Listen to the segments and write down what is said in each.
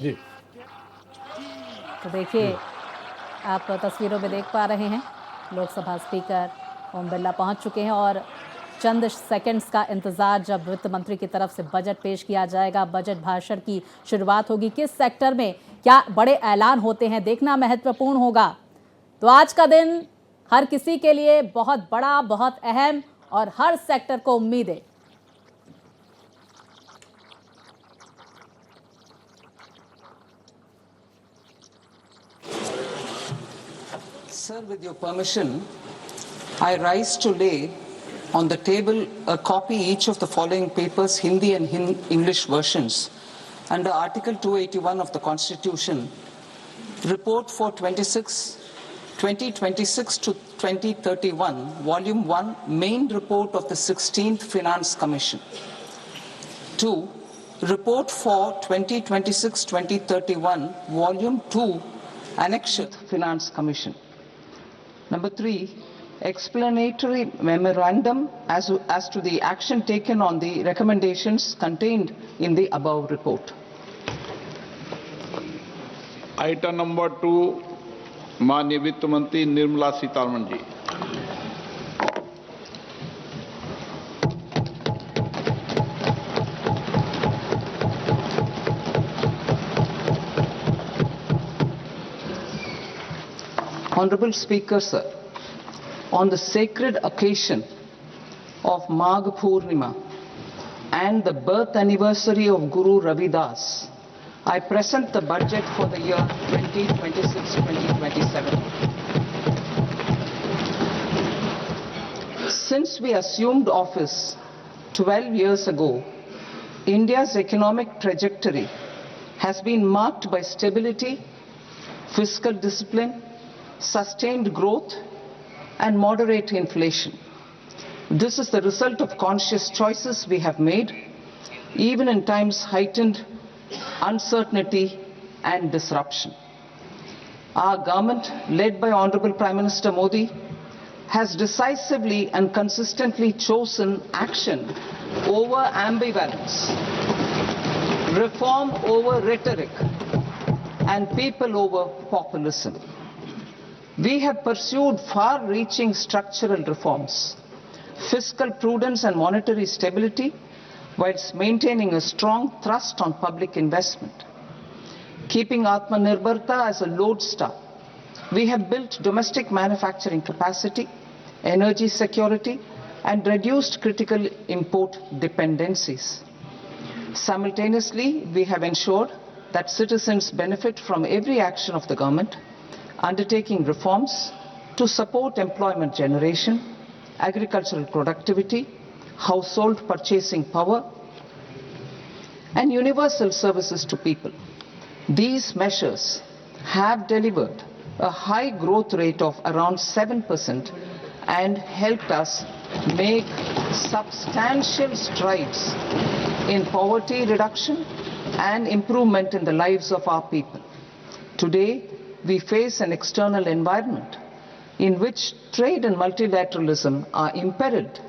जी तो देखिए, आप तस्वीरों में देख पा रहे हैं लोकसभा स्पीकर ओम बिरला पहुंच चुके हैं और चंद सेकंड्स का इंतजार जब वित्त मंत्री की तरफ से बजट पेश किया जाएगा, बजट भाषण की शुरुआत होगी। किस सेक्टर में क्या बड़े ऐलान होते हैं देखना महत्वपूर्ण होगा। तो आज का दिन हर किसी के लिए बहुत बड़ा, बहुत अहम और हर सेक्टर को उम्मीद है। Sir, with your permission, I rise to lay on the table a copy each of the following papers, Hindi and English versions, under Article 281 of the Constitution, Report for 2026 to 2031, Volume 1, Main Report of the 16th Finance Commission. 2. Report for 2026-2031, Volume 2, Annexed Finance Commission. Number 3, explanatory memorandum as to the action taken on the recommendations contained in the above report. Item number 2, माननीय वित्त मंत्री Nirmala Sitharaman ji. Honorable Speaker, sir, on the sacred occasion of Magh Purnima and the birth anniversary of Guru Ravidas, I present the budget for the year 2026-2027. Since we assumed office 12 years ago, India's economic trajectory has been marked by stability, fiscal discipline, sustained growth, and moderate inflation. This is the result of conscious choices we have made, even in times heightened uncertainty and disruption. Our government, led by Honorable Prime Minister Modi, has decisively and consistently chosen action over ambivalence, reform over rhetoric, and people over populism. We have pursued far-reaching structural reforms, fiscal prudence and monetary stability, whilst maintaining a strong thrust on public investment. Keeping Atmanirbharta as a lodestar, we have built domestic manufacturing capacity, energy security, and reduced critical import dependencies. Simultaneously, we have ensured that citizens benefit from every action of the government, undertaking reforms to support employment generation, agricultural productivity, household purchasing power, and universal services to people. These measures have delivered a high growth rate of around 7% and helped us make substantial strides in poverty reduction and improvement in the lives of our people. Today, we face an external environment in which trade and multilateralism are imperiled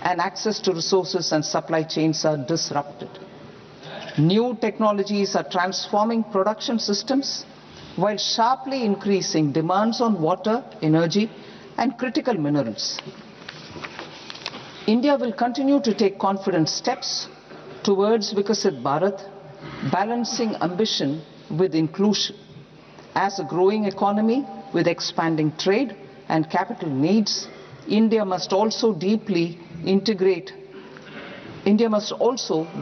and access to resources and supply chains are disrupted. New technologies are transforming production systems while sharply increasing demands on water, energy, and critical minerals. India will continue to take confident steps towards Viksit Bharat, balancing ambition with inclusion. As a growing economy with expanding trade and capital needs, India must also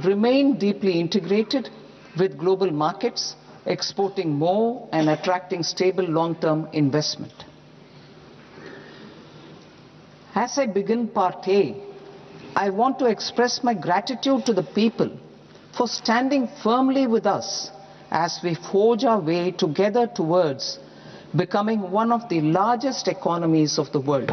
remain deeply integrated with global markets, exporting more and attracting stable long-term investment. As I begin Part A, I want to express my gratitude to the people for standing firmly with us as we forge our way together towards becoming one of the largest economies of the world.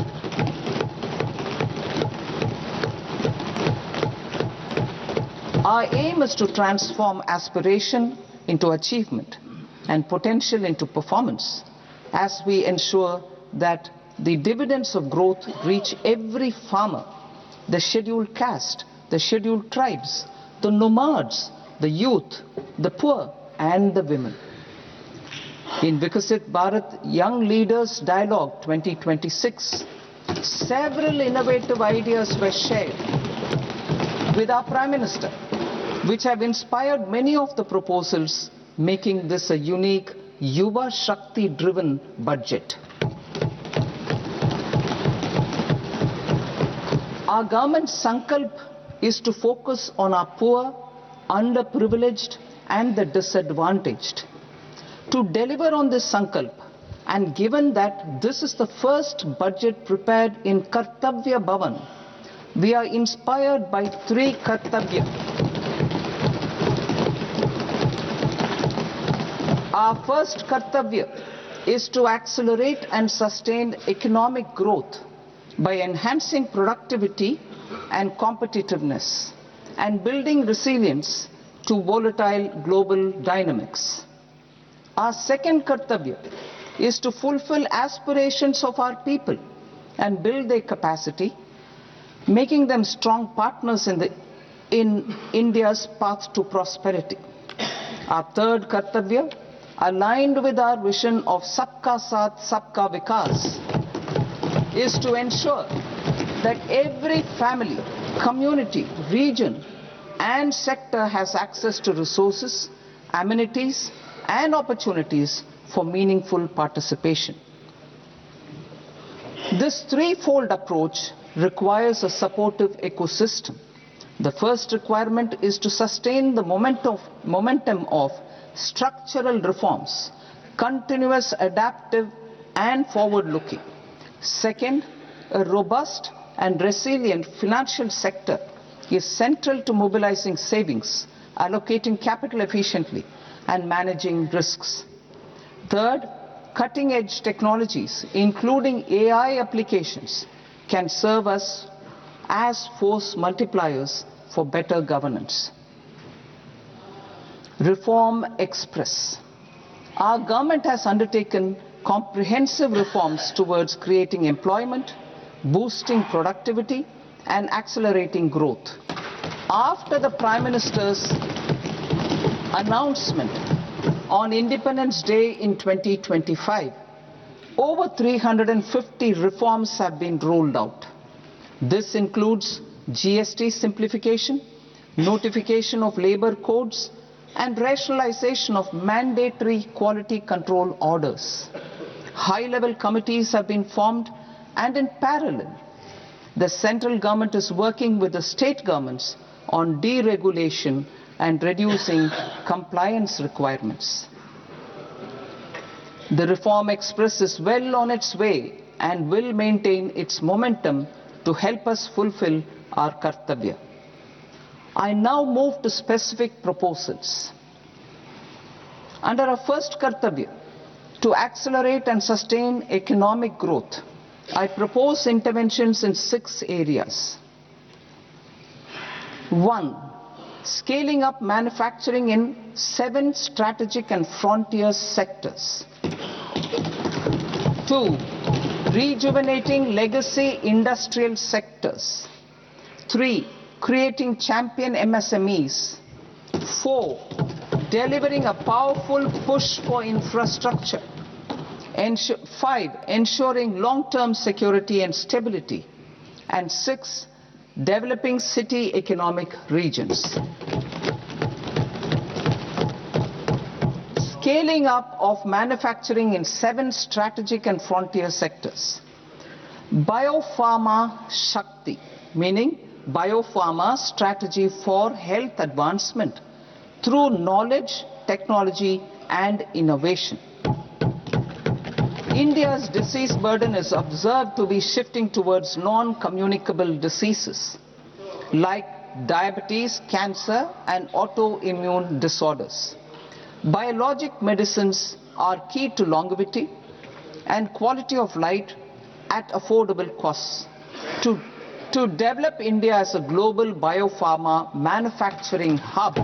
Our aim is to transform aspiration into achievement and potential into performance as we ensure that the dividends of growth reach every farmer, the scheduled caste, the scheduled tribes, the nomads, the youth, the poor, and the women. In Viksit Bharat Young Leaders Dialogue 2026, several innovative ideas were shared with our Prime Minister, which have inspired many of the proposals, making this a unique Yuva Shakti-driven budget. Our government's sankalp is to focus on our poor, underprivileged and the disadvantaged. To deliver on this sankalp, and given that this is the first budget prepared in Kartavya Bhavan, we are inspired by three Kartavya. Our first Kartavya is to accelerate and sustain economic growth by enhancing productivity and competitiveness and building resilience to volatile global dynamics. Our second Kartavya is to fulfill aspirations of our people and build their capacity, making them strong partners in India's path to prosperity. Our third Kartavya, aligned with our vision of Sabka Saath, Sabka Vikas, is to ensure that every family, community, region and sector has access to resources, amenities and opportunities for meaningful participation. This threefold approach requires a supportive ecosystem. The first requirement is to sustain the momentum of structural reforms, continuous, adaptive and forward-looking. Second, a robust and resilient financial sector is central to mobilizing savings, allocating capital efficiently and managing risks. Third, cutting-edge technologies, including AI applications, can serve us as force multipliers for better governance. Reform Express. Our government has undertaken comprehensive reforms towards creating employment, boosting productivity and accelerating growth. After the Prime Minister's announcement on Independence Day in 2025, over 350 reforms have been rolled out. This includes GST simplification, notification of labor codes, and rationalization of mandatory quality control orders. High-level committees have been formed, and in parallel, the central government is working with the state governments on deregulation and reducing compliance requirements. The Reform Express is well on its way and will maintain its momentum to help us fulfill our Kartavya. I now move to specific proposals. Under our first Kartavya, to accelerate and sustain economic growth, I propose interventions in 6 areas. 1. Scaling up manufacturing in 7 strategic and frontier sectors. 2. Rejuvenating legacy industrial sectors. 3. Creating champion MSMEs. 4. Delivering a powerful push for infrastructure. 5. Ensuring long-term security and stability. And 6. Developing city economic regions. Scaling up of manufacturing in 7 strategic and frontier sectors. Biopharma Shakti, meaning biopharma strategy for health advancement through knowledge, technology and innovation. India's disease burden is observed to be shifting towards non-communicable diseases like diabetes, cancer and autoimmune disorders. Biologic medicines are key to longevity and quality of life at affordable costs. To develop India as a global biopharma manufacturing hub,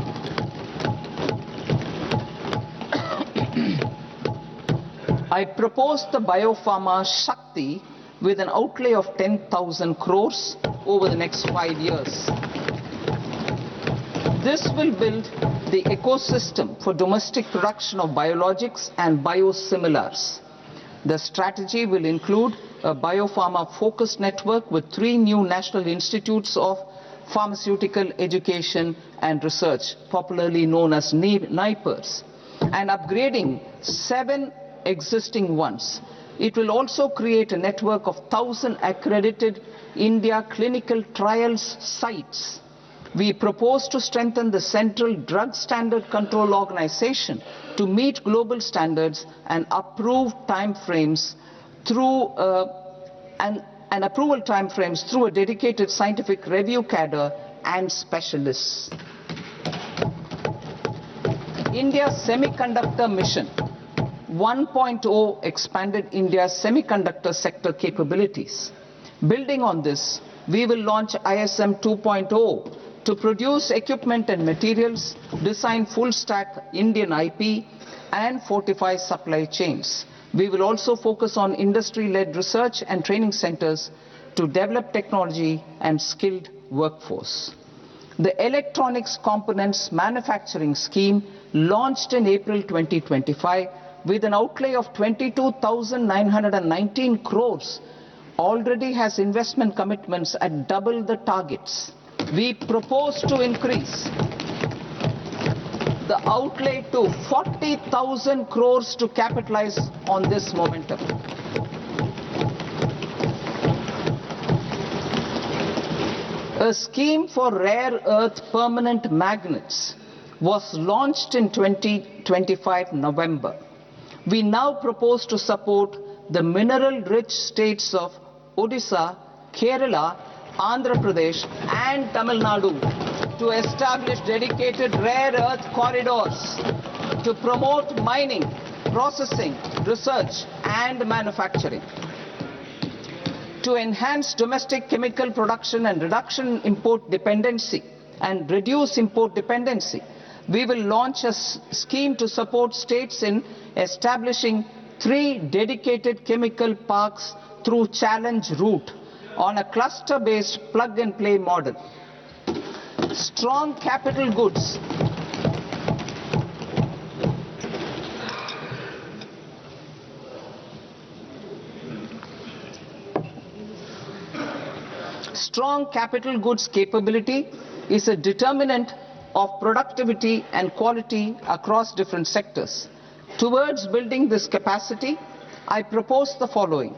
I propose the Biopharma Shakti with an outlay of 10,000 crores over the next 5 years. This will build the ecosystem for domestic production of biologics and biosimilars. The strategy will include a biopharma-focused network with 3 new national institutes of pharmaceutical education and research, popularly known as NIPERs, and upgrading 7 existing ones. It will also create a network of 1,000 accredited India clinical trials sites. We propose to strengthen the Central Drug Standard Control Organization to meet global standards and approve timeframes through approval timeframes through a dedicated scientific review cadre and specialists. India's Semiconductor Mission 1.0 expanded India's semiconductor sector capabilities. Building on this, we will launch ISM 2.0 to produce equipment and materials, design full-stack Indian IP, and fortify supply chains. We will also focus on industry-led research and training centers to develop technology and skilled workforce. The Electronics Components Manufacturing Scheme, launched in April 2025 with an outlay of 22,919 crores, already has investment commitments at double the targets. We propose to increase the outlay to 40,000 crores to capitalize on this momentum. A scheme for rare earth permanent magnets was launched in 2025 November. We now propose to support the mineral-rich states of Odisha, Kerala, Andhra Pradesh and Tamil Nadu to establish dedicated rare earth corridors to promote mining, processing, research and manufacturing. To enhance domestic chemical production and reduce import dependency, we will launch a scheme to support states in establishing 3 dedicated chemical parks through challenge route on a cluster-based plug-and-play model. Strong capital goods. Strong capital goods capability is a determinant of productivity and quality across different sectors. Towards building this capacity, I propose the following.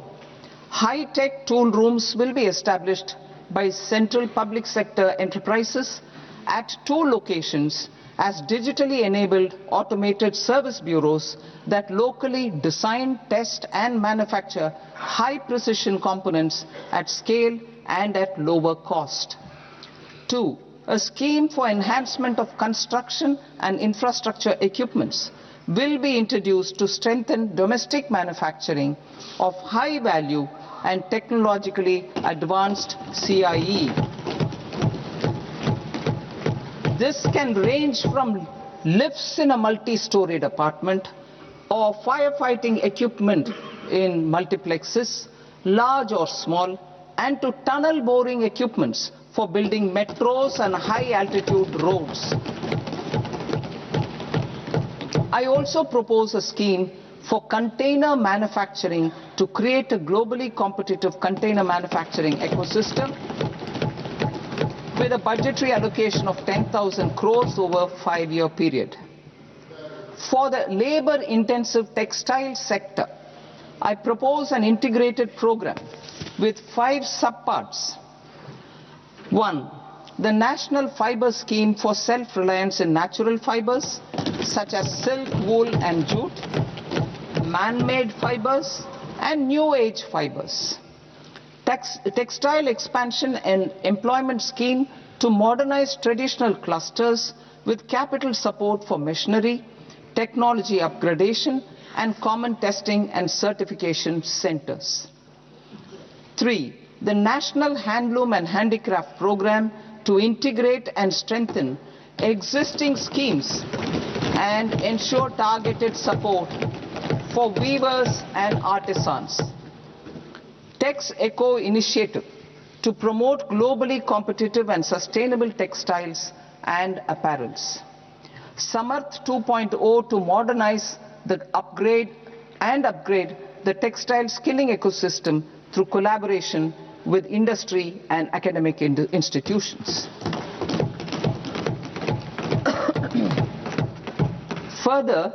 High-tech tool rooms will be established by central public sector enterprises at 2 locations as digitally enabled automated service bureaus that locally design, test and manufacture high-precision components at scale and at lower cost. 2. A scheme for enhancement of construction and infrastructure equipments will be introduced to strengthen domestic manufacturing of high value and technologically advanced CIE. This can range from lifts in a multi-storied apartment or firefighting equipment in multiplexes, large or small, and to tunnel boring equipments for building metros and high-altitude roads. I also propose a scheme for container manufacturing to create a globally competitive container manufacturing ecosystem with a budgetary allocation of 10,000 crores over a 5-year period. For the labor-intensive textile sector, I propose an integrated program with 5 subparts. 1. The National Fiber Scheme for self-reliance in natural fibers such as silk, wool and jute, man-made fibers and new age fibers. Textile expansion and employment scheme to modernize traditional clusters with capital support for machinery, technology upgradation and common testing and certification centers. 3. The National Handloom and Handicraft Program to integrate and strengthen existing schemes and ensure targeted support for weavers and artisans. Tex Eco Initiative to promote globally competitive and sustainable textiles and apparels. Samarth 2.0 to modernize the upgrade the textile skilling ecosystem through collaboration with industry and academic institutions. Further,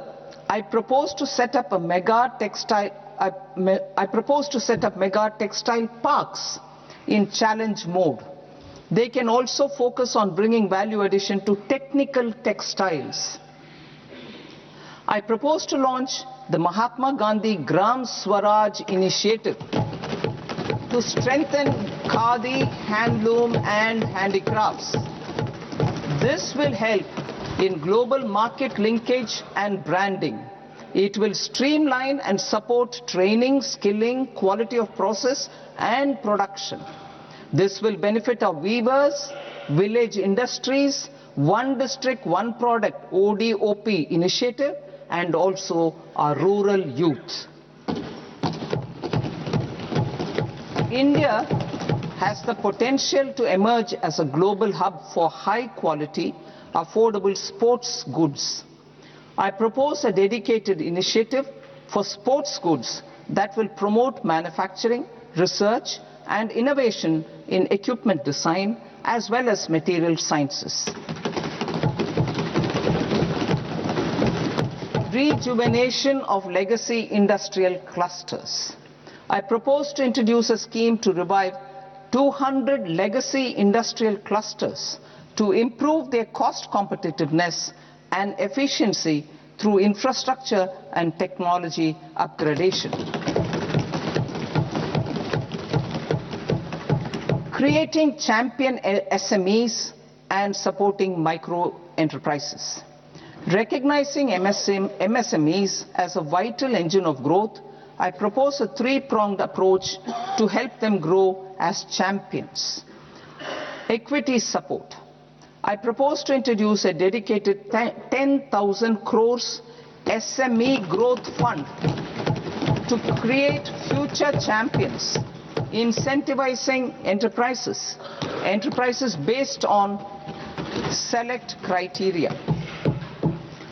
I propose to set up mega textile parks in challenge mode. They can also focus on bringing value addition to technical textiles. I propose to launch the Mahatma Gandhi Gram Swaraj initiative to strengthen khadi, handloom and handicrafts. This will help in global market linkage and branding. It will streamline and support training, skilling, quality of process and production. This will benefit our weavers, village industries, one district, one product ODOP initiative and also our rural youth. India has the potential to emerge as a global hub for high quality, affordable sports goods. I propose a dedicated initiative for sports goods that will promote manufacturing, research and innovation in equipment design as well as material sciences. Rejuvenation of legacy industrial clusters. I propose to introduce a scheme to revive 200 legacy industrial clusters to improve their cost competitiveness and efficiency through infrastructure and technology upgradation. Creating champion SMEs and supporting micro enterprises. Recognizing MSMEs as a vital engine of growth, I propose a three-pronged approach to help them grow as champions. Equity support. I propose to introduce a dedicated 10,000 crores SME growth fund to create future champions, incentivizing enterprises based on select criteria.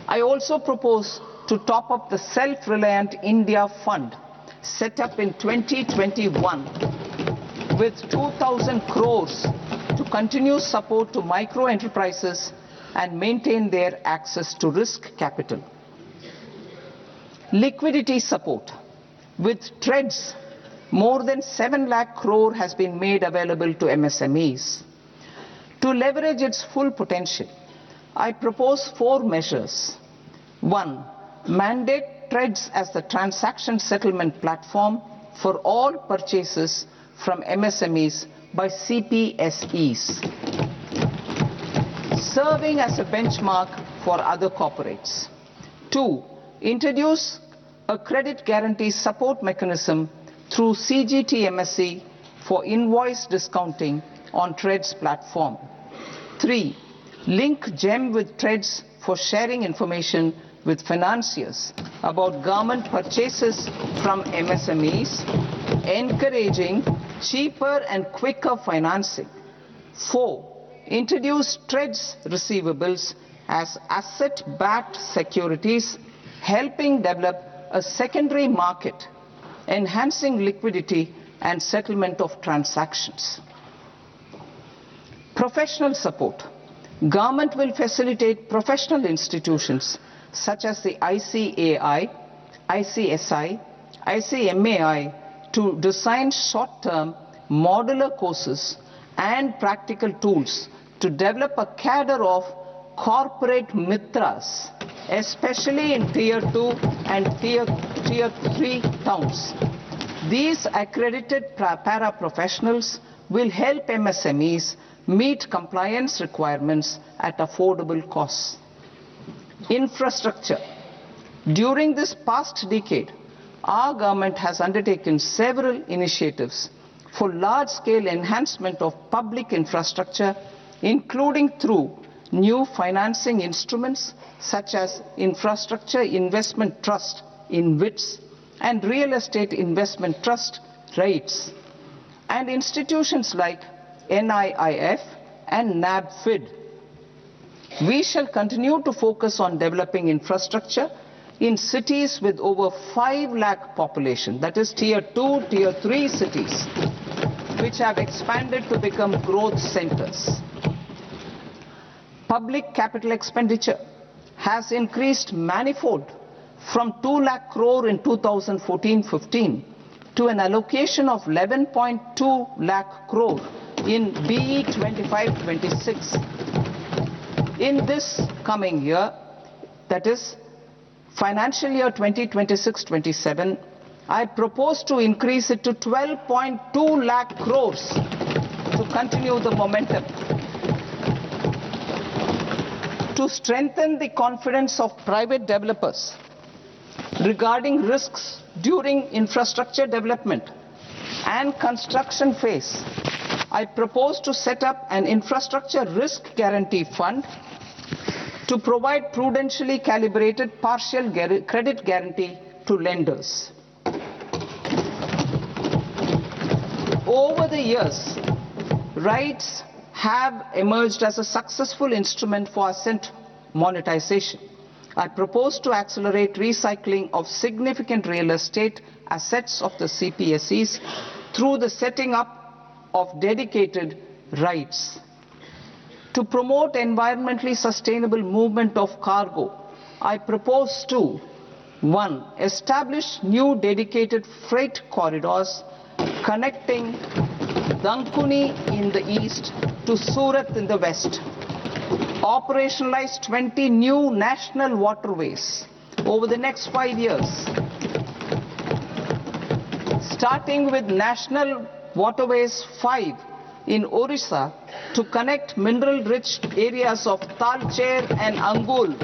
I also propose to top up the Self-Reliant India Fund set up in 2021 with 2,000 crores to continue support to micro enterprises and maintain their access to risk capital. Liquidity support. With TREADS, more than 7 lakh crore has been made available to MSMEs. To leverage its full potential, I propose 4 measures. 1. Mandate TREADS as the transaction settlement platform for all purchases from MSMEs by CPSEs, serving as a benchmark for other corporates. 2. Introduce a credit guarantee support mechanism through CGTMSE for invoice discounting on TREADS platform. 3. Link GEM with TREADS for sharing information with financiers about government purchases from MSMEs, encouraging cheaper and quicker financing. 4. Introduce TREADS receivables as asset-backed securities, helping develop a secondary market, enhancing liquidity and settlement of transactions. Professional support. Government will facilitate professional institutions such as the ICAI, ICSI, ICMAI to design short-term modular courses and practical tools to develop a cadre of corporate mitras, especially in Tier 2 and Tier 3 towns. These accredited para-professionals will help MSMEs meet compliance requirements at affordable costs. Infrastructure. During this past decade, our government has undertaken several initiatives for large-scale enhancement of public infrastructure, including through new financing instruments such as Infrastructure Investment Trust (InvITs) and Real Estate Investment Trust (REITs), and institutions like NIIF and NABFID. We shall continue to focus on developing infrastructure in cities with over 5 lakh population, that is tier 2, tier 3 cities, which have expanded to become growth centers. Public capital expenditure has increased manifold from 2 lakh crore in 2014-15 to an allocation of 11.2 lakh crore in BE 25-26. In this coming year, that is financial year 2026-27, I propose to increase it to 12.2 lakh crores to continue the momentum. To strengthen the confidence of private developers regarding risks during infrastructure development and construction phase, I propose to set up an infrastructure risk guarantee fund to provide prudentially calibrated partial credit guarantee to lenders. Over the years, RITES have emerged as a successful instrument for asset monetization. I propose to accelerate recycling of significant real estate assets of the CPSEs through the setting up of dedicated RITES. To promote environmentally sustainable movement of cargo, I propose to 1. Establish new dedicated freight corridors connecting Dankuni in the east to Surat in the west. Operationalize 20 new national waterways over the next 5 years, starting with National Waterways 5 in Orissa to connect mineral-rich areas of Talcher and Angul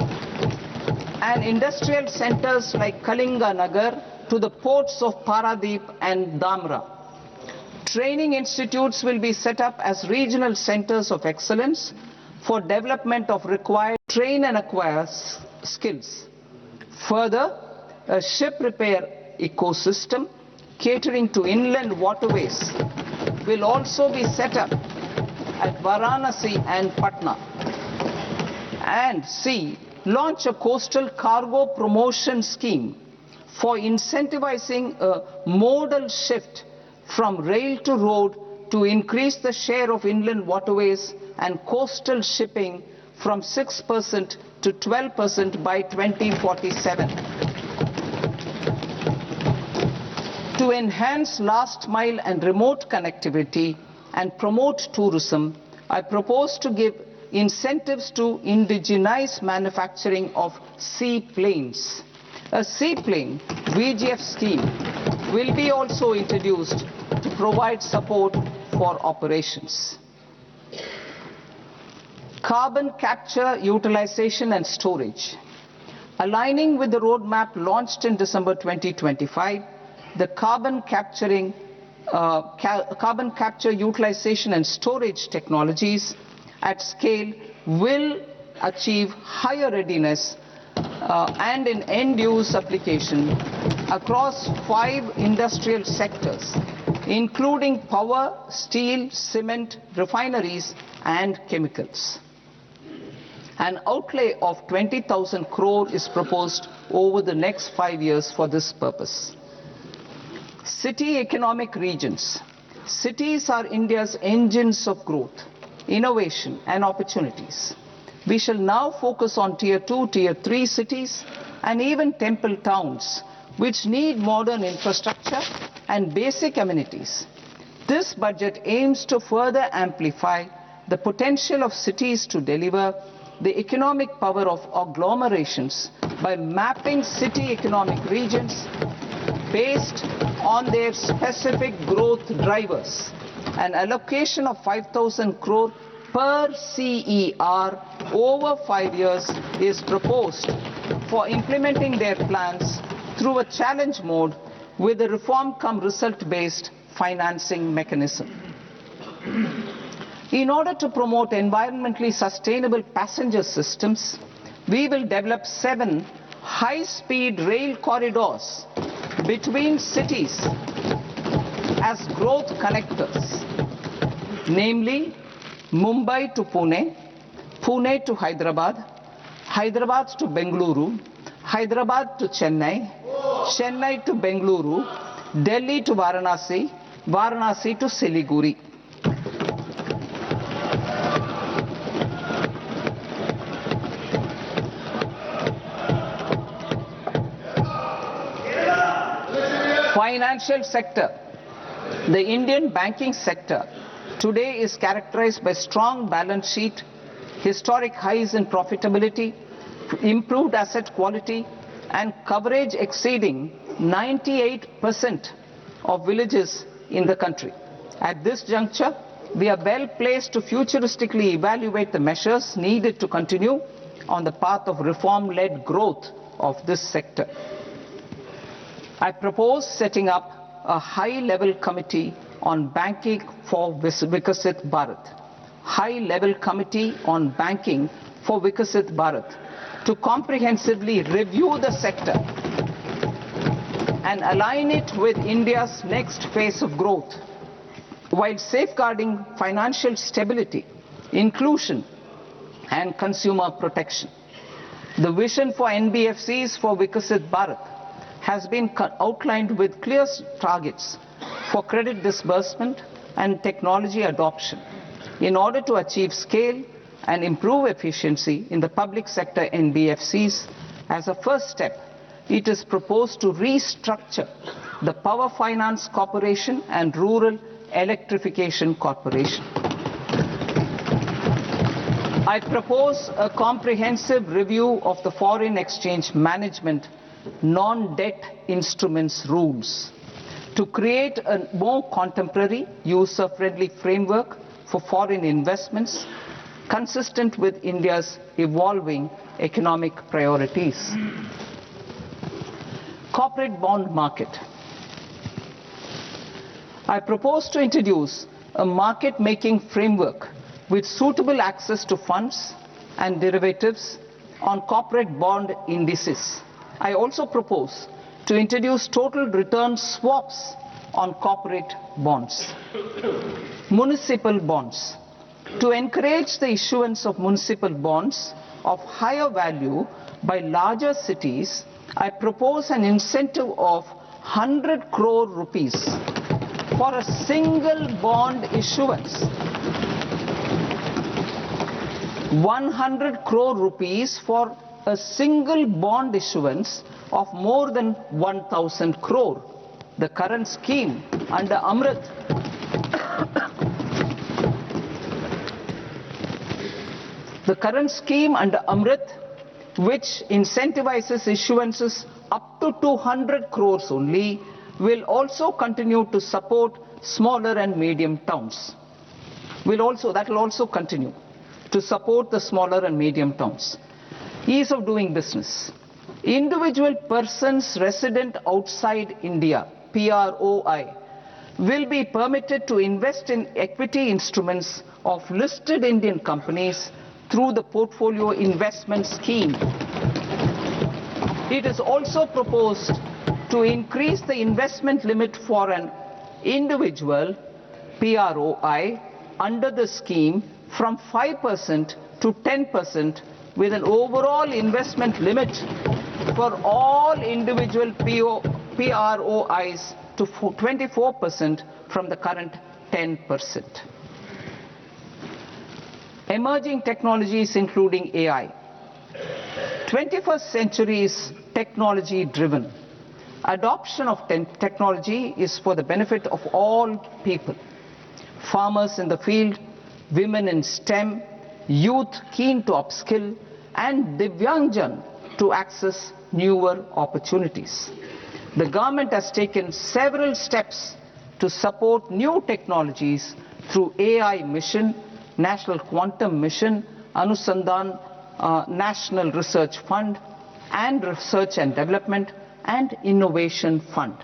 and industrial centers like Kalinga Nagar to the ports of Paradeep and Dhamra. Training institutes will be set up as regional centers of excellence for development of required train and acquire skills. Further, a ship repair ecosystem catering to inland waterways will also be set up at Varanasi and Patna. And C. Launch a coastal cargo promotion scheme for incentivizing a modal shift from rail to road to increase the share of inland waterways and coastal shipping from 6% to 12% by 2047. To enhance last mile and remote connectivity and promote tourism, I propose to give incentives to indigenize manufacturing of seaplanes. A seaplane VGF scheme will be also introduced to provide support for operations. Carbon capture, utilization and storage. Aligning with the roadmap launched in December 2025, the carbon capture, utilization and storage technologies at scale will achieve higher readiness and in end-use application across 5 industrial sectors, including power, steel, cement, refineries and chemicals. An outlay of 20,000 crore is proposed over the next 5 years for this purpose. City economic regions. Cities are India's engines of growth, innovation and opportunities. We shall now focus on tier 2, tier 3 cities and even temple towns which need modern infrastructure and basic amenities. This budget aims to further amplify the potential of cities to deliver the economic power of agglomerations by mapping city economic regions based on their specific growth drivers. An allocation of 5,000 crore per CER over 5 years is proposed for implementing their plans through a challenge mode with a reform-cum-result-based financing mechanism. In order to promote environmentally sustainable passenger systems, we will develop 7 high-speed rail corridors between cities as growth connectors, namely Mumbai to Pune, Pune to Hyderabad, Hyderabad to Bengaluru, Hyderabad to Chennai, Chennai to Bengaluru, Delhi to Varanasi, Varanasi to Siliguri. Financial sector. The Indian banking sector today is characterized by strong balance sheet, historic highs in profitability, improved asset quality, and coverage exceeding 98% of villages in the country. At this juncture, we are well placed to futuristically evaluate the measures needed to continue on the path of reform-led growth of this sector. I propose setting up a high-level committee on banking for Viksit Bharat. High-level committee on banking for Viksit Bharat to comprehensively review the sector and align it with India's next phase of growth while safeguarding financial stability, inclusion, and consumer protection. The vision for NBFCs for Viksit Bharat has been outlined with clear targets for credit disbursement and technology adoption in order to achieve scale and improve efficiency in the public sector NBFCs. As a first step, it is proposed to restructure the Power Finance Corporation and Rural Electrification Corporation. I propose a comprehensive review of the foreign exchange management non-debt instruments rules to create a more contemporary, user-friendly framework for foreign investments consistent with India's evolving economic priorities. Corporate bond market. I propose to introduce a market-making framework with suitable access to funds and derivatives on corporate bond indices. I also propose to introduce total return swaps on corporate bonds. Municipal bonds. To encourage the issuance of municipal bonds of higher value by larger cities, I propose an incentive of 100 crore rupees for a single bond issuance. 100 crore rupees for a single bond issuance of more than 1,000 crore. The current scheme under Amrit which incentivizes issuances up to 200 crores only, will also continue to support smaller and medium towns. That will also continue to support the smaller and medium towns. Ease of doing business. Individual persons resident outside India, PROI, will be permitted to invest in equity instruments of listed Indian companies through the Portfolio Investment Scheme. It is also proposed to increase the investment limit for an individual PROI under the scheme from 5% to 10%, with an overall investment limit for all individual PROIs to 24% from the current 10%. Emerging technologies including AI. 21st century is technology driven. Adoption of technology is for the benefit of all people. Farmers in the field, women in STEM, youth keen to upskill, and Divyangjan to access newer opportunities. The government has taken several steps to support new technologies through AI Mission, National Quantum Mission, Anusandhan National Research Fund, and Research and Development and Innovation Fund.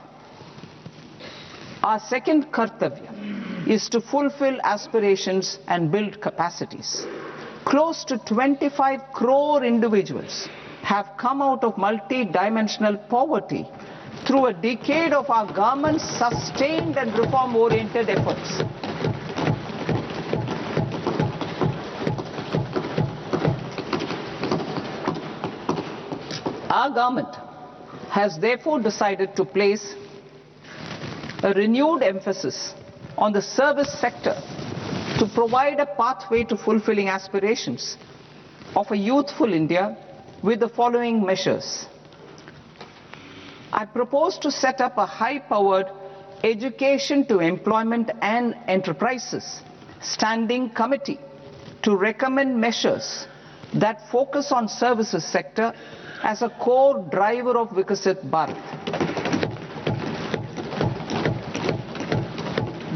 Our second kartavya is to fulfill aspirations and build capacities. Close to 25 crore individuals have come out of multi-dimensional poverty through a decade of our government's sustained and reform-oriented efforts. Our government has therefore decided to place a renewed emphasis on the service sector to provide a pathway to fulfilling aspirations of a youthful India with the following measures. I propose to set up a high-powered Education to Employment and Enterprises Standing Committee to recommend measures that focus on services sector as a core driver of Viksit Bharat.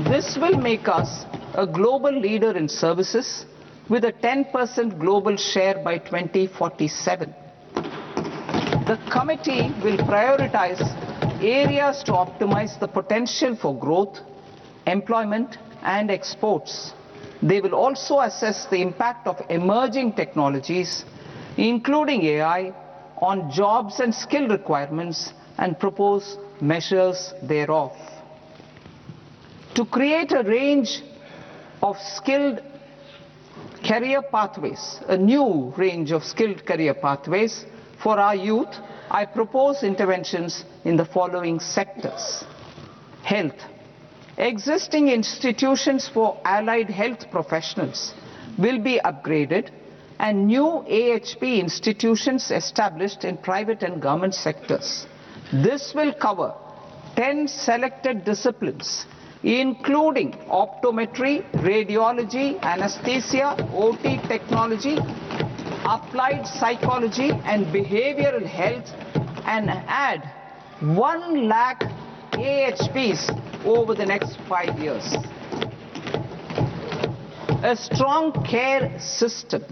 This will make us a global leader in services with a 10% global share by 2047. The committee will prioritize areas to optimize the potential for growth, employment and exports. They will also assess the impact of emerging technologies, including AI, on jobs and skill requirements and propose measures thereof. To create a range of skilled career pathways, a new range of skilled career pathways for our youth, I propose interventions in the following sectors. Health. Existing institutions for allied health professionals will be upgraded and new AHP institutions established in private and government sectors. This will cover 10 selected disciplines, including optometry, radiology, anesthesia, OT technology, applied psychology and behavioral health, and add 1 lakh AHPs over the next 5 years. A strong care system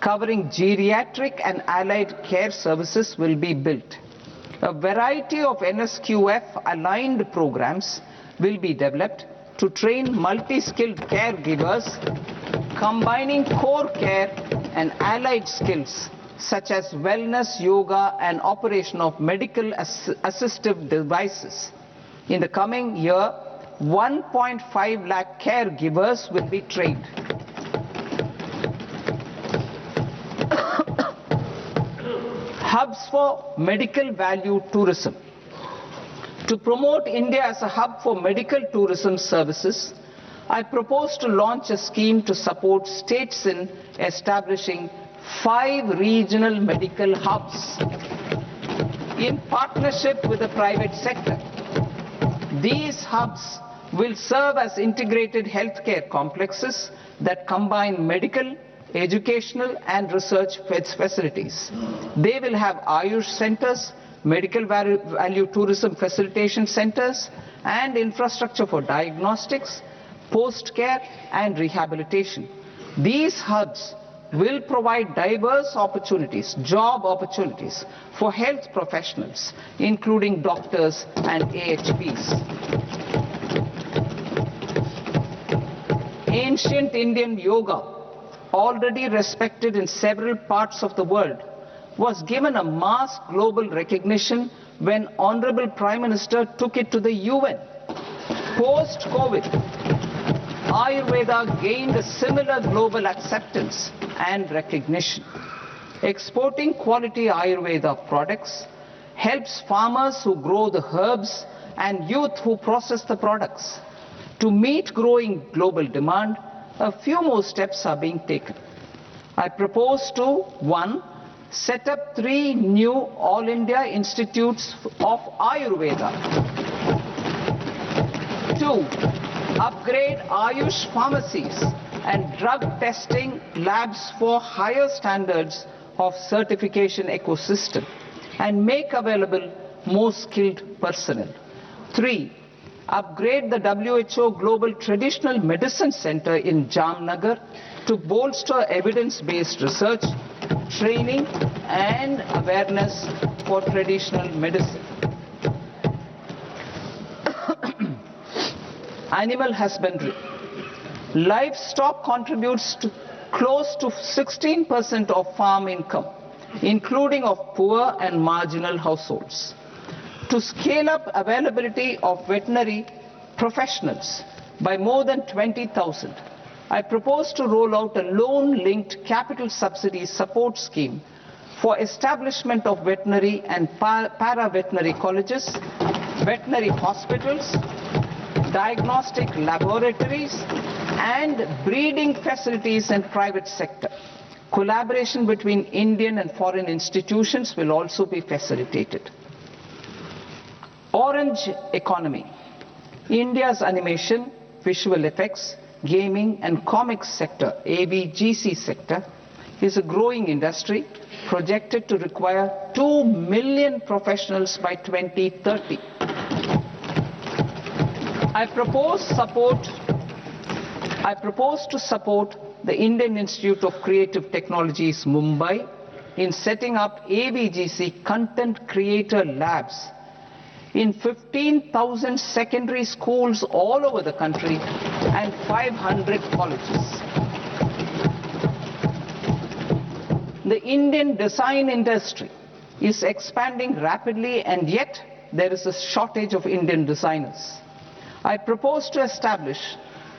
covering geriatric and allied care services will be built. A variety of NSQF aligned programs will be developed to train multi-skilled caregivers, combining core care and allied skills such as wellness, yoga and operation of medical assistive devices. In the coming year, 1.5 lakh caregivers will be trained. Hubs for medical value tourism. To promote India as a hub for medical tourism services, I propose to launch a scheme to support states in establishing 5 regional medical hubs in partnership with the private sector. These hubs will serve as integrated healthcare complexes that combine medical, educational and research facilities. They will have Ayush centers, medical value tourism facilitation centers and infrastructure for diagnostics, post-care and rehabilitation. These hubs will provide diverse opportunities, job opportunities for health professionals, including doctors and AHPs. Ancient Indian yoga, already respected in several parts of the world, was given a mass global recognition when Honorable Prime Minister took it to the UN. Post-COVID, Ayurveda gained a similar global acceptance and recognition. Exporting quality Ayurveda products helps farmers who grow the herbs and youth who process the products. To meet growing global demand, a few more steps are being taken. I propose to 1. Set up 3 new All India Institutes of Ayurveda. 2. Upgrade Ayush pharmacies and drug testing labs for higher standards of certification ecosystem and make available more skilled personnel. 3. Upgrade the WHO Global Traditional Medicine Center in Jamnagar to bolster evidence-based research, training and awareness for traditional medicine. Animal husbandry. Livestock contributes to close to 16% of farm income, including of poor and marginal households. To scale up availability of veterinary professionals by more than 20,000, I propose to roll out a loan-linked capital subsidy support scheme for establishment of veterinary and para-veterinary colleges, veterinary hospitals, diagnostic laboratories, and breeding facilities in private sector. Collaboration between Indian and foreign institutions will also be facilitated. Orange economy. India's animation, visual effects, gaming and comics sector, AVGC sector, is a growing industry projected to require 2 million professionals by 2030. I propose to support the Indian Institute of Creative Technologies, Mumbai, in setting up AVGC content creator labs in 15,000 secondary schools all over the country and 500 colleges. The Indian design industry is expanding rapidly, and yet there is a shortage of Indian designers. I propose to establish,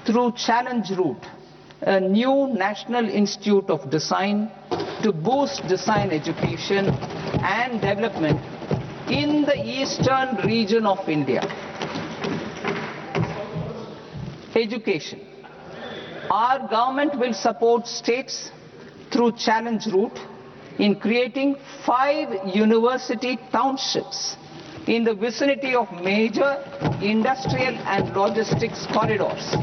through challenge route, a new National Institute of Design to boost design education and development in the eastern region of India. Education. Our government will support states through challenge route in creating 5 university townships in the vicinity of major industrial and logistics corridors.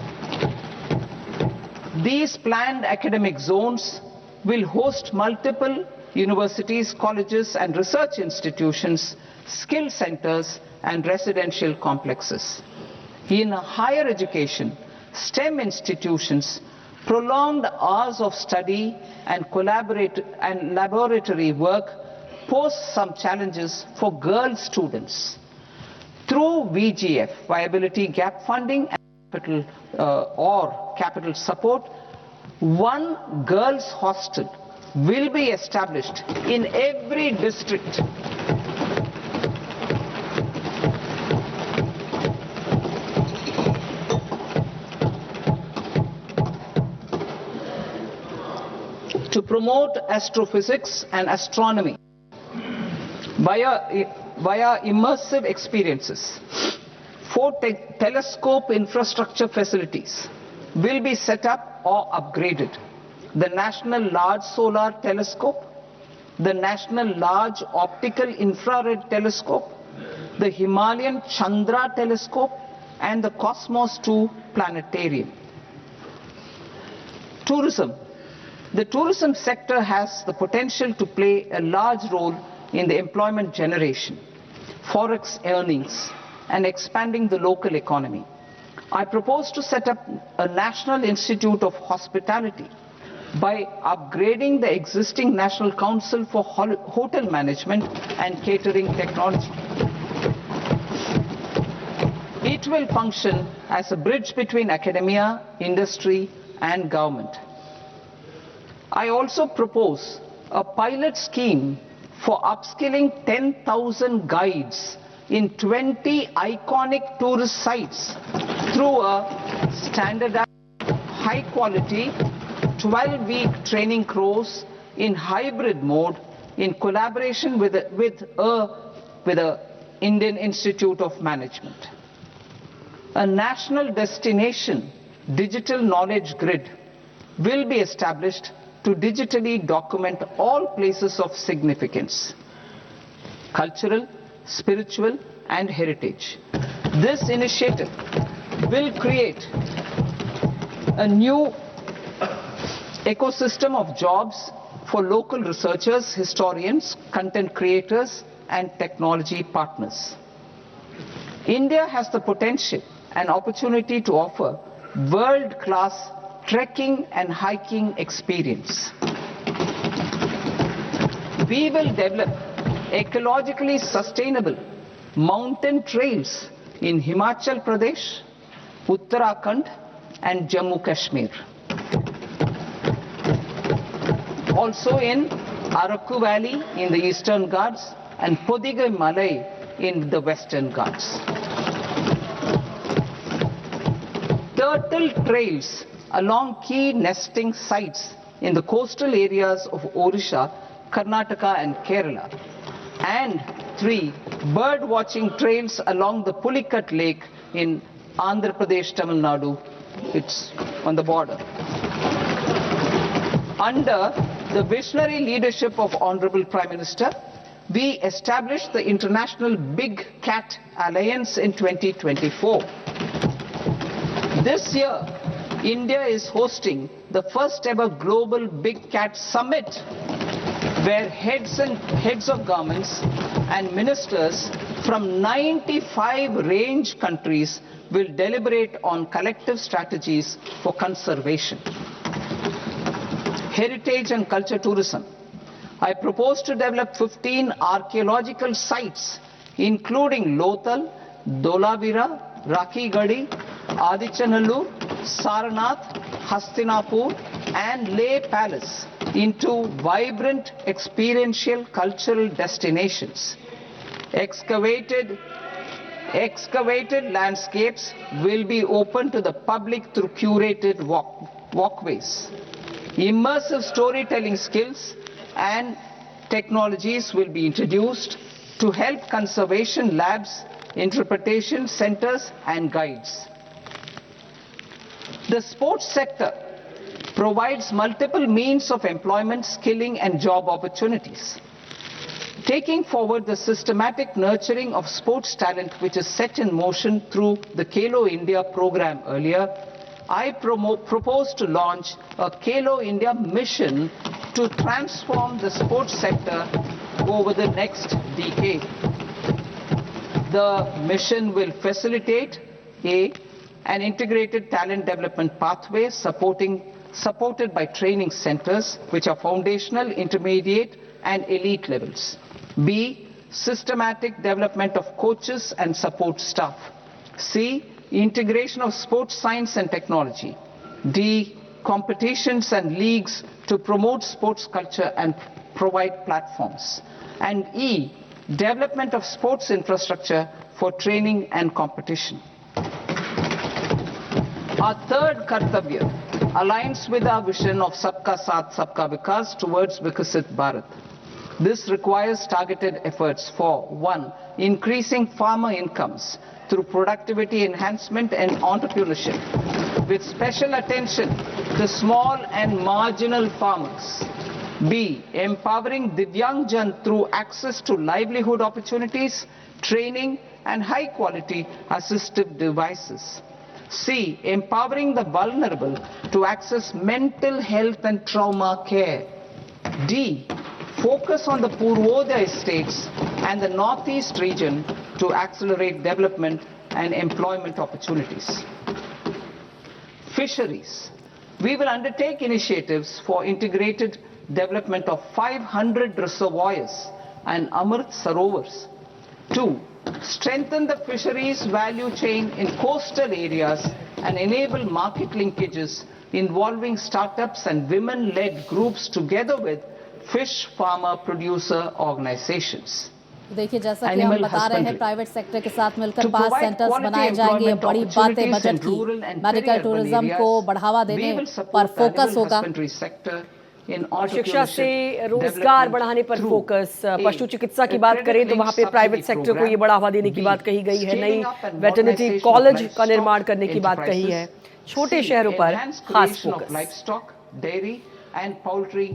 These planned academic zones will host multiple universities, colleges and research institutions, skill centers and residential complexes. In higher education, STEM institutions, prolonged hours of study and laboratory work pose some challenges for girl students. Through VGF, Viability Gap Funding and capital support, 1 girls' hostel will be established in every district. To promote astrophysics and astronomy via immersive experiences. 4 telescope infrastructure facilities will be set up or upgraded. The National Large Solar Telescope, the National Large Optical Infrared Telescope, the Himalayan Chandra Telescope, and the Cosmos 2 Planetarium. Tourism. The tourism sector has the potential to play a large role in the employment generation, forex earnings, and expanding the local economy. I propose to set up a National Institute of Hospitality by upgrading the existing National Council for Hotel Management and Catering Technology. It will function as a bridge between academia, industry, and government. I also propose a pilot scheme for upskilling 10,000 guides in 20 iconic tourist sites through a standardized, high-quality, 12-week training course in hybrid mode in collaboration with the Indian Institute of Management. A national destination digital knowledge grid will be established to digitally document all places of significance, cultural, spiritual, and heritage. This initiative will create a new ecosystem of jobs for local researchers, historians, content creators, and technology partners. India has the potential and opportunity to offer world-class trekking and hiking experience. We will develop ecologically sustainable mountain trails in Himachal Pradesh, Uttarakhand, and Jammu Kashmir. Also in Araku Valley in the Eastern Ghats and Podigai Malai in the Western Ghats. Turtle trails along key nesting sites in the coastal areas of Odisha Karnataka and Kerala. And 3. Bird watching trails along the Pulikat Lake in Andhra Pradesh, Tamil Nadu. It's on the border. Under the visionary leadership of Honorable Prime Minister, we established the International Big Cat Alliance in 2024. This year, India is hosting the first ever Global Big Cat Summit, where heads of governments and ministers from 95 range countries will deliberate on collective strategies for conservation. Heritage and culture tourism. I propose to develop 15 archaeological sites, including Lothal, Dolavira, Rakhigarhi, Adichanallur, Saranath, Hastinapur, and Leh Palace into vibrant experiential cultural destinations. Excavated landscapes will be open to the public through curated walkways. Immersive storytelling skills and technologies will be introduced to help conservation labs, interpretation centers, and guides. The sports sector provides multiple means of employment, skilling, and job opportunities. Taking forward the systematic nurturing of sports talent which is set in motion through the Khelo India program earlier, I propose to launch a Khelo India mission to transform the sports sector over the next decade. The mission will facilitate an integrated talent development pathway supported by training centers which are foundational, intermediate, and elite levels. B. Systematic development of coaches and support staff. C. Integration of sports science and technology. D. Competitions and leagues to promote sports culture and provide platforms. And E. Development of sports infrastructure for training and competition. Our third Kartavya aligns with our vision of Sabka Saath Sabka Vikas towards Viksit Bharat. This requires targeted efforts for 1. Increasing farmer incomes through productivity enhancement and entrepreneurship, with special attention to small and marginal farmers. B. Empowering Divyangjan through access to livelihood opportunities, training, and high-quality assistive devices. C. Empowering the vulnerable to access mental health and trauma care. D. Focus on the Purvodaya states and the Northeast region to accelerate development and employment opportunities. Fisheries. We will undertake initiatives for integrated development of 500 reservoirs and Amrit Sarovars. 2. Strengthen the fisheries value chain in coastal areas and enable market linkages involving startups and women-led groups together with fish farmer producer organizations. देखिए जैसा कि हम बता रहे हैं private sector के साथ मिलकर 5 सेंटर्स बनाए जाएंगे। बड़ी बात है बजट की मेडिकल टूरिज्म को बढ़ावा देने पर फोकस होगा और शिक्षा से रोजगार बढ़ाने पर फोकस। पशु चिकित्सा की बात करें तो वहां पे प्राइवेट सेक्टर को ये बढ़ावा देने की बात कही गई है। नई वेटरनरी कॉलेज का निर्माण करने की बात कही है। छोटे शहरों पर खास focus. Dairy and poultry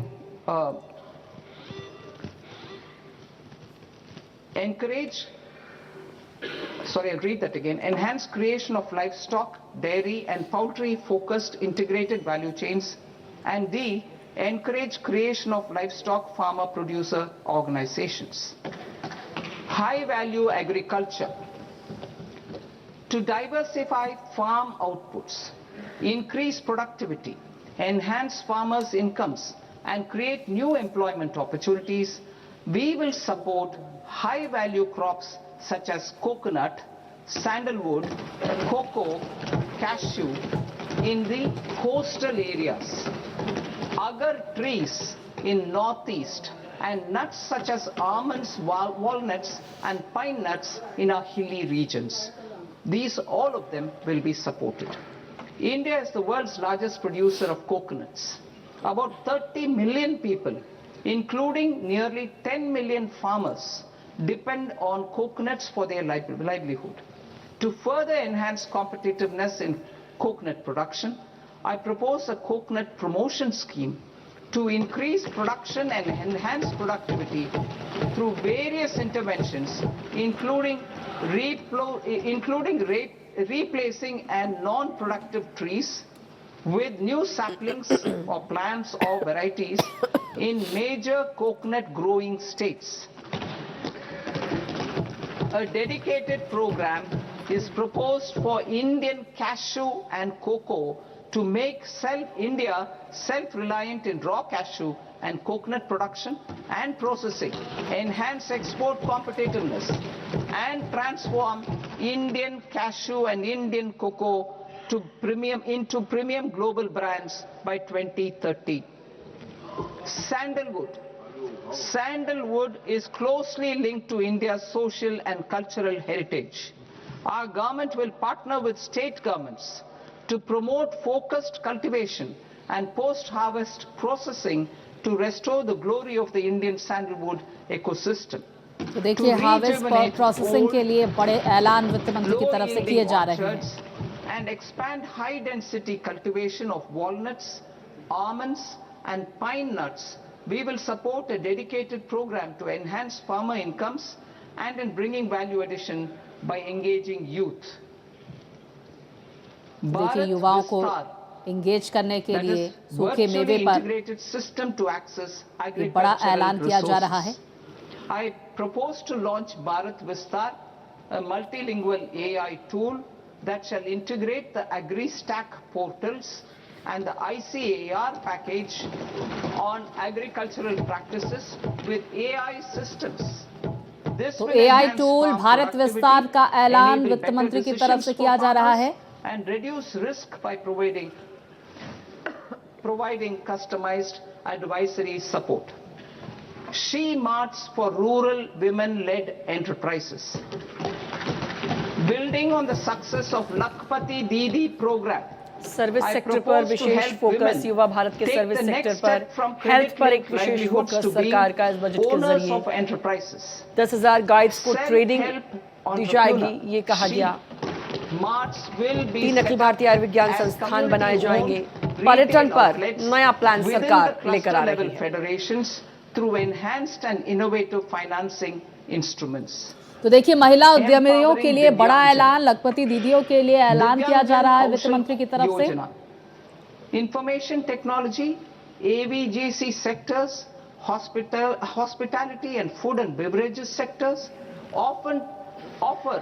I'll read that again. Enhance creation of livestock, dairy and poultry focused integrated value chains. And D. Encourage creation of livestock farmer producer organizations. High value agriculture. To diversify farm outputs, increase productivity, enhance farmers' incomes and create new employment opportunities, we will support high-value crops such as coconut, sandalwood, cocoa, cashew in the coastal areas, agar trees in northeast, and nuts such as almonds, walnuts, and pine nuts in our hilly regions. These, all of them, will be supported. India is the world's largest producer of coconuts. About 30 million people including nearly 10 million farmers, depend on coconuts for their livelihood. To further enhance competitiveness in coconut production, I propose a coconut promotion scheme to increase production and enhance productivity through various interventions, including replacing and non-productive trees with new saplings or plants or varieties in major coconut growing states. A dedicated program is proposed for Indian cashew and cocoa to make India self-reliant in raw cashew and coconut production and processing, enhance export competitiveness, and transform Indian cashew and Indian cocoa into premium global brands by 2030. Sandalwood. Sandalwood is closely linked to India's social and cultural heritage. Our government will partner with state governments to promote focused cultivation and post-harvest processing to restore the glory of the Indian sandalwood ecosystem. तो देखिए harvest और processing के लिए बड़े ऐलान वित्त मंत्री की तरफ से किए जा रहे हैं. And expand high-density cultivation of walnuts, almonds, and pine nuts. We will support a dedicated program to enhance farmer incomes and in bringing value addition by engaging youth. देखिए युवाओं को इंगेज करने के लिए सूखे मेवे पर एक बड़ा ऐलान किया जा रहा है. I propose to launch Bharat Vistar, a multilingual AI tool that shall integrate the AgriStack portals and the ICAR package on agricultural practices with AI systems. तो AI टूल भारत विस्तार का ऐलान वित्त मंत्री की तरफ से किया जा रहा है. And reduce risk by providing customized advisory support. She marts for rural women-led enterprises. Building on the success of Lakpati Didi program, service sector पर विशेष फोकस, युवा भारत के सर्विस सेक्टर पर, हेल्थ पर एक विशेष फोकस सरकार का इस बजट के जरिए. 10,000 गाइड्स को ट्रेनिंग दी जाएगी, ये कहा गया. 3 अखिल भारतीय आयुर्विज्ञान संस्थान बनाए जाएंगे. पर्यटन पर नया प्लान सरकार लेकर आ रही है. Through enhanced and innovative financing instruments. तो देखिए महिला उद्यमियों के लिए बड़ा ऐलान, लखपति दीदियों के लिए ऐलान किया जा रहा है वित्त मंत्री की तरफ से. Information technology, AVGC sectors, hospitality and food and beverages sectors often offer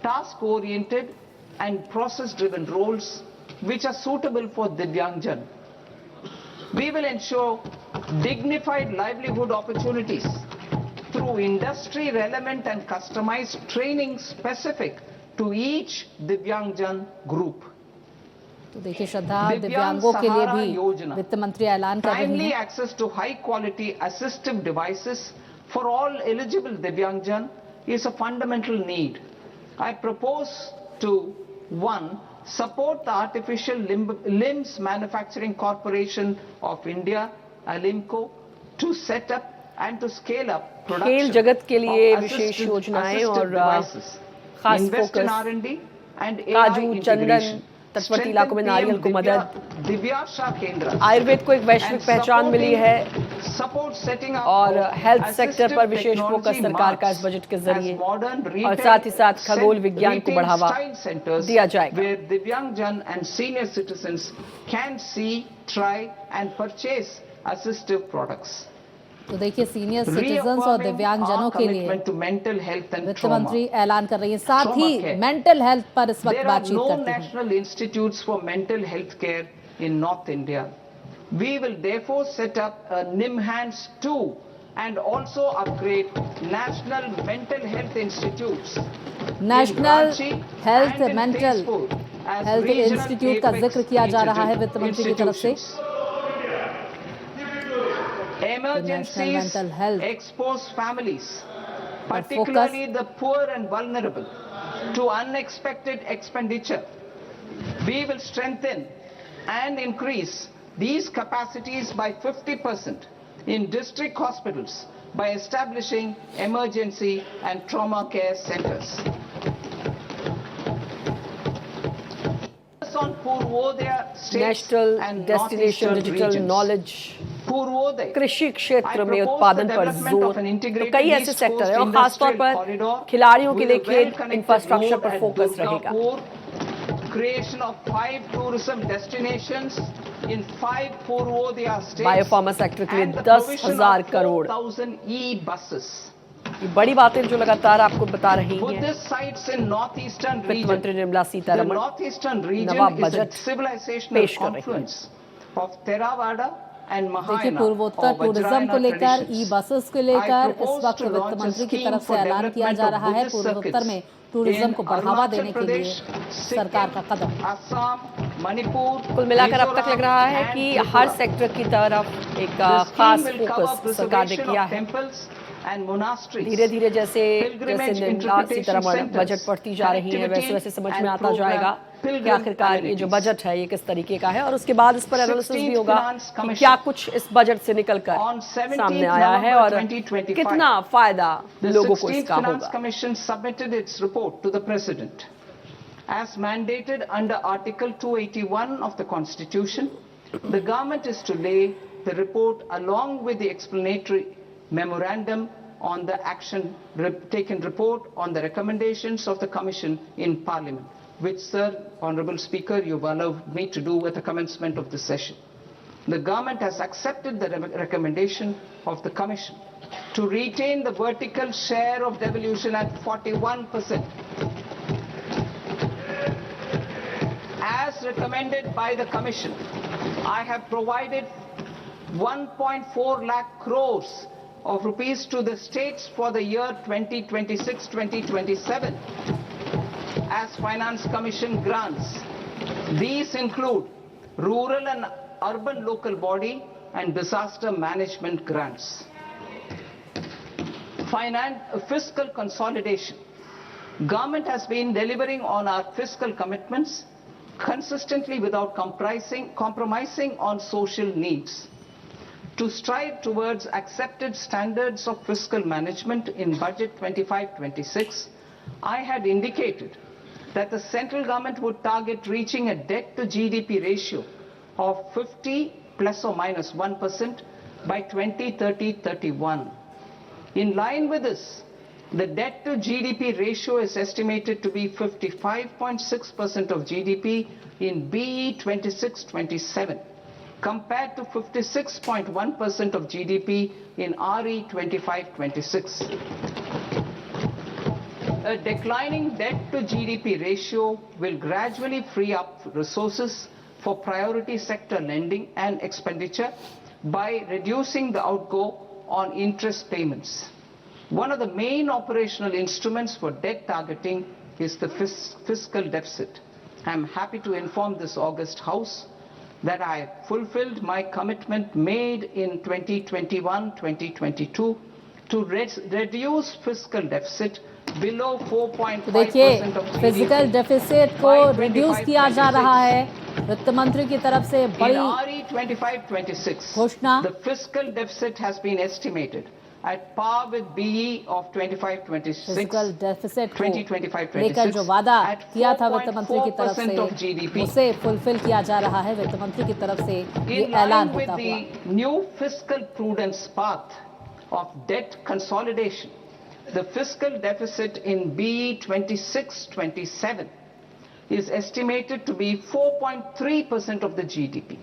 task-oriented and process-driven roles which are suitable for Divyangjan. We will ensure dignified livelihood opportunities through industry-relevant and customized training specific to each Divyangjan group. तो देखिए श्रद्धा, दिव्यांगों के लिए भी वित्त मंत्री ऐलान कर रही हैं. Timely access to high-quality assistive devices for all eligible Divyangjan is a fundamental need. I propose to 1. Support the Artificial Limbs Manufacturing Corporation of India, Alimco, to set up and to scale up खेल जगत के लिए विशेष योजनाएं और खास focus. काजू, चंदन, तटवर्ती इलाकों में नारियल को मदद. आयुर्वेद को एक वैश्विक पहचान मिली है और हेल्थ सेक्टर पर विशेष फोकस सरकार का इस बजट के जरिए, और साथ ही साथ खगोल विज्ञान को बढ़ावा दिया जाएगा. Divyangjan and senior citizens can see, try and purchase assistive products. तो देखिए सीनियर सिटीजन्स और दिव्यांगजनों के लिए वित्त मंत्री ऐलान कर रही है. साथ ही मेंटल हेल्थ पर इस वक्त बातचीत करते हैं. National Institutes for Mental Health Care in North India. We will therefore set up a NIMHANS 2 and also upgrade National Mental Health Institutes. National health mental health institute का जिक्र किया जा रहा है वित्त मंत्री की तरफ से. Emergencies expose families, particularly the poor and vulnerable, to unexpected expenditure. We will strengthen and increase these capacities by 50% in district hospitals by establishing emergency and trauma care centers. On Purvodaya states national and destination northeastern digital regions. Knowledge, Purvodaya, कृषि क्षेत्र I में propose उत्पादन the पर development जोर, of an तो integrated कई ऐसे East sector Coast हैं और खासतौर industrial पर corridor खिलाड़ियों के with लिए a खेल well-connected इंफ्रास्ट्रक्चर road पर at फोकस रहेगा। Durgapur, creation of 5 tourism destinations in 5 Purvodaya states, biopharma sector के लिए and the 10,000 provision crore, of 4,000 e-buses. ये बड़ी बातें जो लगातार आपको बता रही हैं Buddhist sites in northeastern वित्त region. मंत्री Nirmala The Sitharaman northeastern region Nawab is a budget civilizational पेश कर रही हैं। confluence of Theravada and देखिए Mahayana पूर्वोत्तर or टूरिज्म को Vajrayana लेकर ई traditions. बसेस को I लेकर इस propose वक्त to वित्त launch a मंत्री की scheme तरफ से for ऐलान किया development जा of रहा है Buddhist पूर्वोत्तर में circuits टूरिज्म in को बढ़ावा Arunachal देने के लिए Pradesh, सरकार का Sikkim, कदम। Assam, Manipur, कुल मिलाकर अब तक लग रहा है Mizoram कि and हर Tripura. सेक्टर की तरफ एक The खास scheme will cover फोकस सरकार ने preservation किया of है। temples and monasteries. धीरे धीरे जैसे Pilgrimage Nirmala interpretation Sitharaman centers, budget पढ़ती जा रही हैं वैसे वैसे समझ में and आता program जाएगा कि pilgrim आखिरकार ये जो amenities. बजट है ये किस तरीके का है और उसके बाद इस पर एनालिसिस भी 16th होगा Finance कि Commission क्या कुछ इस बजट से निकलकर on 17th सामने आया है November और 2025, कितना फायदा The लोगों को 16th इसका Finance होगा। Commission submitted its report to the President. As mandated under Article 281 of the Constitution, the government is to lay the report along with the explanatory memorandum on the action taken report on the recommendations of the Commission in Parliament, which, Sir, Honourable Speaker, you've allowed me to do at the commencement of this session. The government has accepted the recommendation of the Commission to retain the vertical share of devolution at 41%. As recommended by the Commission, I have provided 1.4 lakh crores of rupees to the states for the year 2026-2027 as Finance Commission grants. These include rural and urban local body and disaster management grants. Fiscal consolidation. Government has been delivering on our fiscal commitments consistently without compromising on social needs. To strive towards accepted standards of fiscal management in Budget 25-26, I had indicated that the central government would target reaching a debt to GDP ratio of 50 plus or minus 1% by 2030-31. In line with this, the debt to GDP ratio is estimated to be 55.6% of GDP in BE 26-27, compared to 56.1% of GDP in RE 25-26. A declining debt to GDP ratio will gradually free up resources for priority sector lending and expenditure by reducing the outgo on interest payments. One of the main operational instruments for debt targeting is the fiscal deficit. I am happy to inform this August House that I have fulfilled my commitment made in 2021-2022 to reduce fiscal deficit below 4.5% देखिए of GDP. Physical deficit को reduce किया जा रहा है वित्त मंत्री की तरफ से बड़ी In RE 25-26, घोषणा। the fiscal deficit has been estimated at par with BE of 25-26, physical deficit को 2025-26 लेकर जो वादा at किया था वित्त मंत्री की तरफ 4.4% of से GDP. उसे फुलफिल किया जा रहा है वित्त मंत्री की तरफ से ये In ऐलान line with होता हुआ। the new fiscal prudence path of debt consolidation, the fiscal deficit in BE 26-27 is estimated to be 4.3% of the GDP.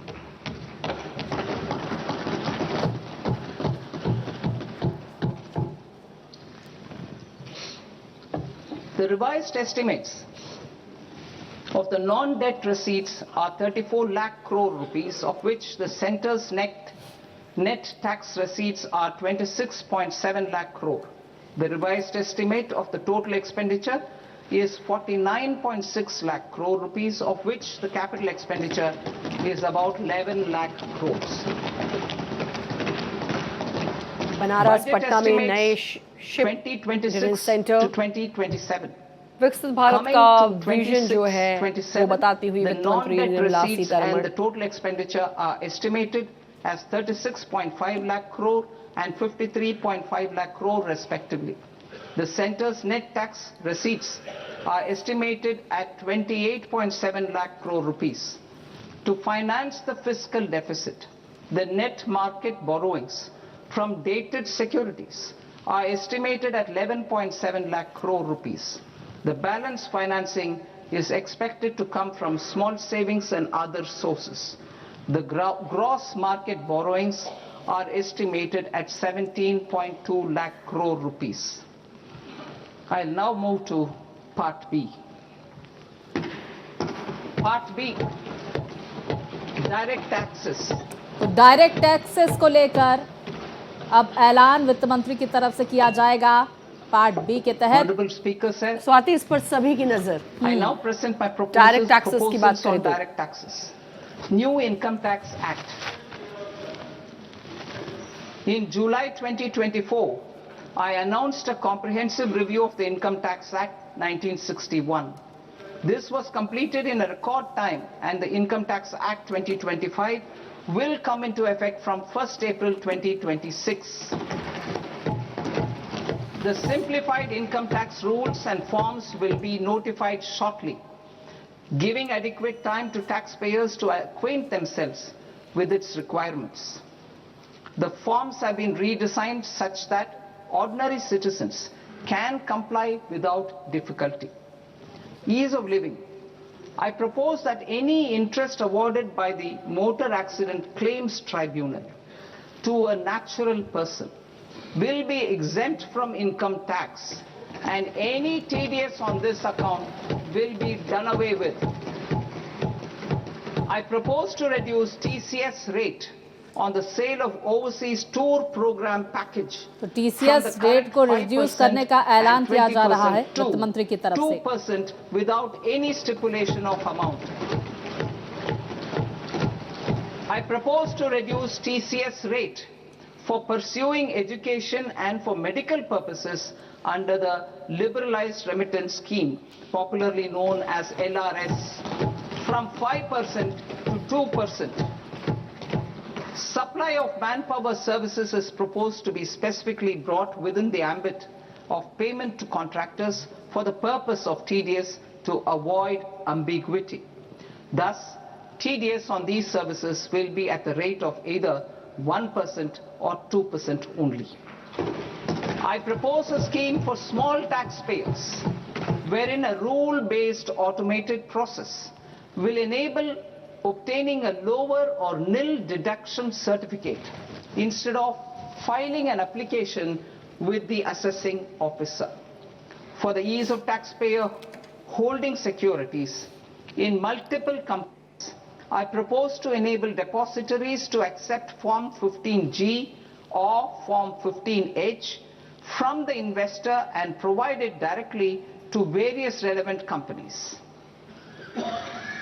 The revised estimates of the non-debt receipts are 34 lakh crore rupees, of which the centre's net tax receipts are 26.7 lakh crore. The revised estimate of the total expenditure is 49.6 lakh crore rupees, of which the capital expenditure is about 11 lakh crores. Banaras Budget Patna में नए estimates ship 2026 centre to 2027. विकसित Bharat Coming का to vision जो है वो 26-27, बताती हुई the वित्त मंत्री non-debt Nirmala receipts and Sitharaman the total expenditure are estimated as 36.5 lakh crore and 53.5 lakh crore respectively. The centre's net tax receipts are estimated at 28.7 lakh crore rupees. To finance the fiscal deficit, the net market borrowings from dated securities are estimated at 11.7 lakh crore rupees. The balance financing is expected to come from small savings and other sources. The gross market borrowings are estimated at 17.2 lakh crore rupees. I'll now move to Part B. Part B, direct taxes. तो direct taxes को लेकर अब ऐलान वित्त मंत्री की तरफ से किया जाएगा पार्ट बी के तहत। Honorable Speaker sir, स्वाति, इस पर सभी की नजर I now present my Direct taxes की बात proposals on करें तो। direct taxes. New Income Tax Act. In July 2024, I announced a comprehensive review of the Income Tax Act 1961. This was completed in a record time, and the Income Tax Act 2025 will come into effect from 1st April 2026. The simplified income tax rules and forms will be notified shortly, giving adequate time to taxpayers to acquaint themselves with its requirements. The forms have been redesigned such that ordinary citizens can comply without difficulty. Ease of living. I propose that any interest awarded by the Motor Accident Claims Tribunal to a natural person will be exempt from income tax, and any TDS on this account will be done away with. I propose to reduce TCS rate on the sale of overseas tour program package. तो TCS rate को reduce करने का ऐलान किया जा रहा है वित्त मंत्री की तरफ से। 2% without any stipulation of amount. I propose to reduce TCS rate for pursuing education and for medical purposes under the liberalized remittance scheme, popularly known as LRS, from 5% to 2%. Supply of manpower services is proposed to be specifically brought within the ambit of payment to contractors for the purpose of TDS to avoid ambiguity. Thus, TDS on these services will be at the rate of either 1% or 2% only. I propose a scheme for small taxpayers wherein a rule-based automated process will enable obtaining a lower or nil deduction certificate instead of filing an application with the assessing officer. For the ease of taxpayer holding securities in multiple companies, I propose to enable depositories to accept Form 15G or Form 15H from the investor and provide it directly to various relevant companies.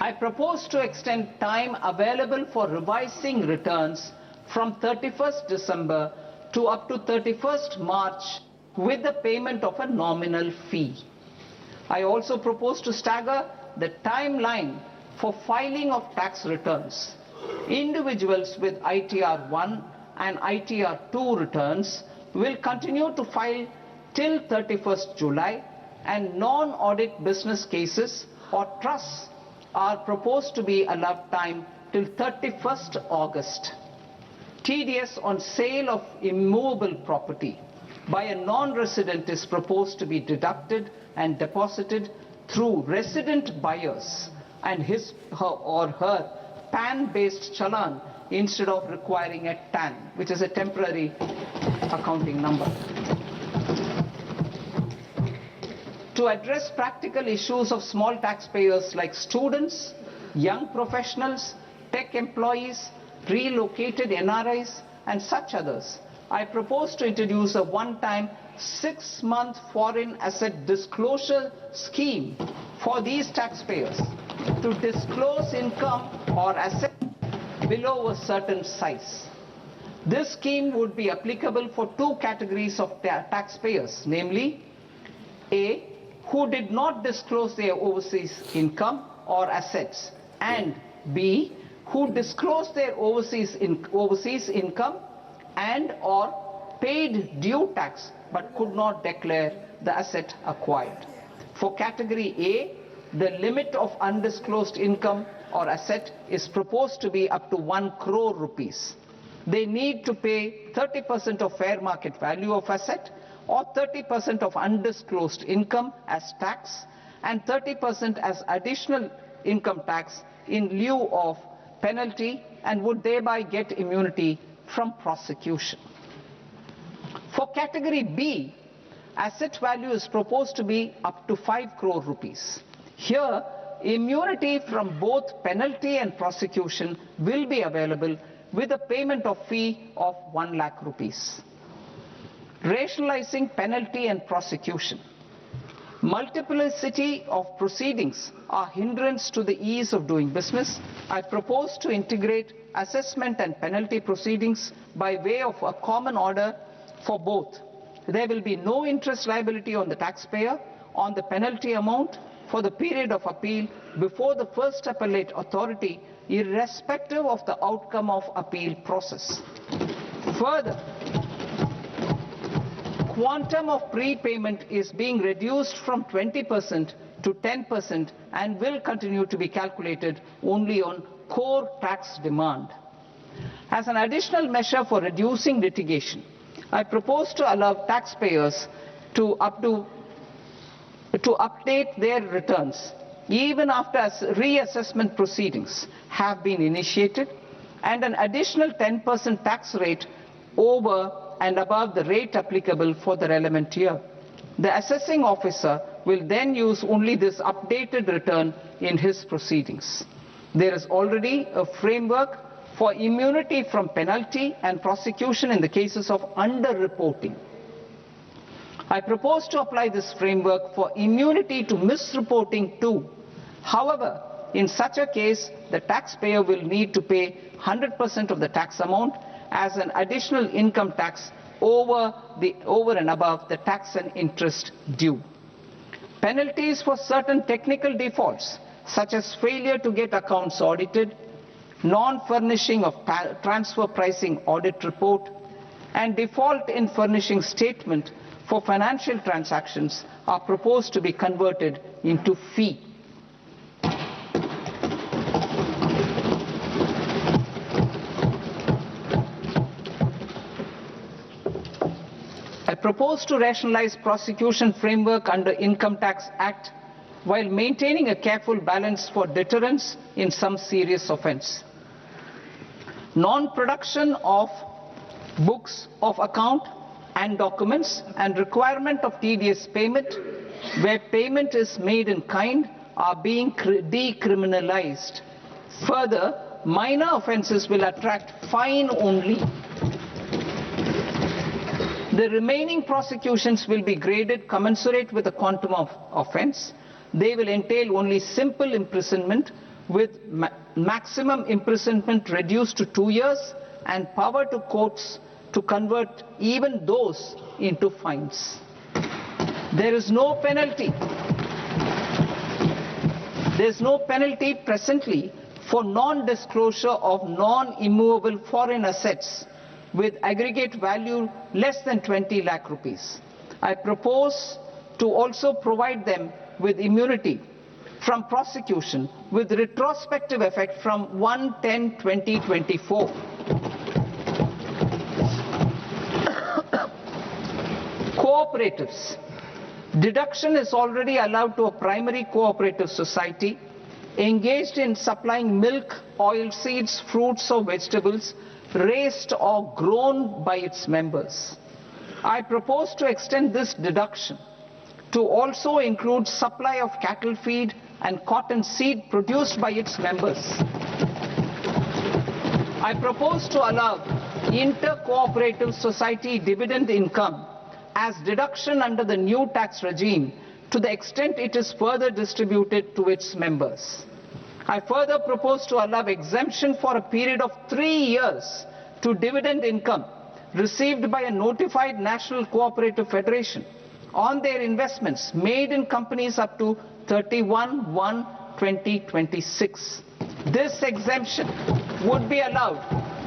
I propose to extend time available for revising returns from 31st December to up to 31st March with the payment of a nominal fee. I also propose to stagger the timeline for filing of tax returns. Individuals with ITR 1 and ITR 2 returns will continue to file till 31st July, and non-audit business cases or trusts are proposed to be allowed time till 31st August. TDS on sale of immovable property by a non-resident is proposed to be deducted and deposited through resident buyers and his or her PAN-based challan instead of requiring a TAN, which is a temporary accounting number. To address practical issues of small taxpayers like students, young professionals, tech employees, relocated NRIs, and such others, I propose to introduce a one-time 6-month foreign asset disclosure scheme for these taxpayers to disclose income or asset below a certain size. This scheme would be applicable for two categories of taxpayers, namely A, who did not disclose their overseas income or assets, and B, who disclosed their overseas income and or paid due tax but could not declare the asset acquired. For category A, the limit of undisclosed income or asset is proposed to be up to 1 crore rupees. They need to pay 30% of fair market value of asset or 30% of undisclosed income as tax and 30% as additional income tax in lieu of penalty and would thereby get immunity from prosecution. For category B, asset value is proposed to be up to 5 crore rupees. Here, immunity from both penalty and prosecution will be available with a payment of fee of 1 lakh rupees. Rationalizing penalty and prosecution. Multiplicity of proceedings are hindrance to the ease of doing business. I propose to integrate assessment and penalty proceedings by way of a common order for both. There will be no interest liability on the taxpayer on the penalty amount for the period of appeal before the first appellate authority, irrespective of the outcome of appeal process. Further, quantum of prepayment is being reduced from 20% to 10% and will continue to be calculated only on core tax demand. As an additional measure for reducing litigation, I propose to allow taxpayers to update their returns even after reassessment proceedings have been initiated, and an additional 10% tax rate over and above the rate applicable for the relevant year. The assessing officer will then use only this updated return in his proceedings. There is already a framework for immunity from penalty and prosecution in the cases of underreporting. I propose to apply this framework for immunity to misreporting too. However, in such a case, the taxpayer will need to pay 100% of the tax amount as an additional income tax over and above the tax and interest due. Penalties for certain technical defaults, such as failure to get accounts audited, non-furnishing of transfer pricing audit report, and default in furnishing statement for financial transactions are proposed to be converted into fee. I propose to rationalize prosecution framework under Income Tax Act while maintaining a careful balance for deterrence in some serious offence. Non-production of books of account and documents and requirement of tedious payment where payment is made in kind are being decriminalized. Further, minor offences will attract fine only. The remaining prosecutions will be graded commensurate with the quantum of offence. They will entail only simple imprisonment with maximum imprisonment reduced to 2 years and power to courts to convert even those into fines. There is no penalty. There is no penalty presently for non-disclosure of non-immovable foreign assets with aggregate value less than 20 lakh rupees. I propose to also provide them with immunity from prosecution with retrospective effect from 1/10/2024. Cooperatives. Deduction is already allowed to a primary cooperative society engaged in supplying milk, oilseeds, fruits or vegetables raised or grown by its members. I propose to extend this deduction to also include supply of cattle feed and cotton seed produced by its members. I propose to allow inter-cooperative society dividend income as deduction under the new tax regime to the extent it is further distributed to its members. I further propose to allow exemption for a period of 3 years to dividend income received by a notified national cooperative federation on their investments made in companies up to 31/1/2026. This exemption would be allowed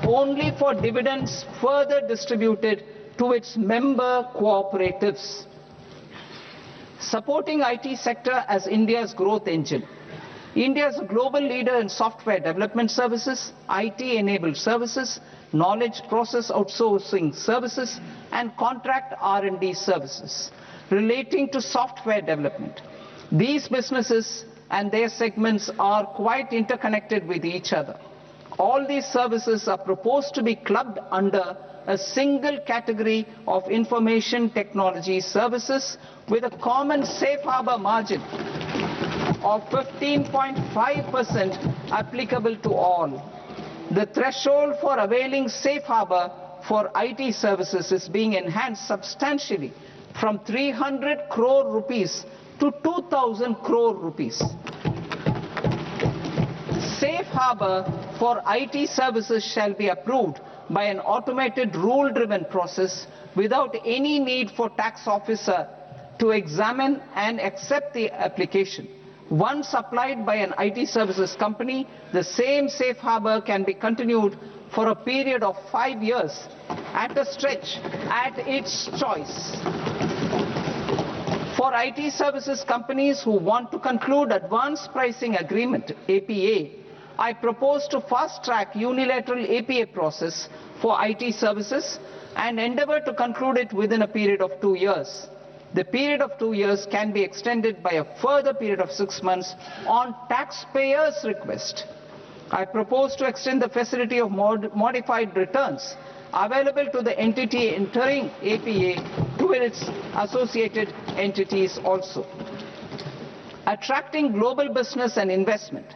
only for dividends further distributed to its member cooperatives. Supporting IT sector as India's growth engine. India is a global leader in software development services, IT-enabled services, knowledge process outsourcing services, and contract R&D services relating to software development. These businesses and their segments are quite interconnected with each other. All these services are proposed to be clubbed under a single category of information technology services with a common safe harbor margin of 15.5% applicable to all. The threshold for availing safe harbor for IT services is being enhanced substantially from 300 crore rupees to 2,000 crore rupees. Safe harbor for IT services shall be approved by an automated rule-driven process without any need for tax officer to examine and accept the application. Once applied by an IT services company, the same safe harbor can be continued for a period of 5 years at a stretch at its choice. For IT services companies who want to conclude advanced pricing agreement, APA, I propose to fast-track unilateral APA process for IT services and endeavor to conclude it within a period of 2 years. The period of 2 years can be extended by a further period of 6 months on taxpayers' request. I propose to extend the facility of modified returns available to the entity entering APA to its associated entities also. Attracting global business and investment.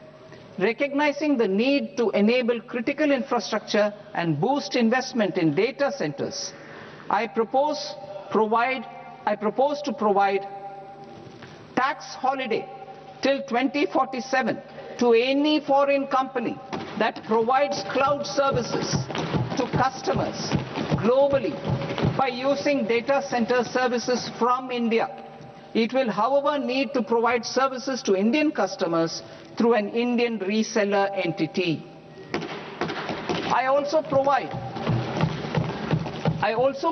Recognizing the need to enable critical infrastructure and boost investment in data centers, I propose to provide tax holiday till 2047 to any foreign company that provides cloud services to customers globally by using data center services from India. It will, however, need to provide services to Indian customers through an Indian reseller entity. I also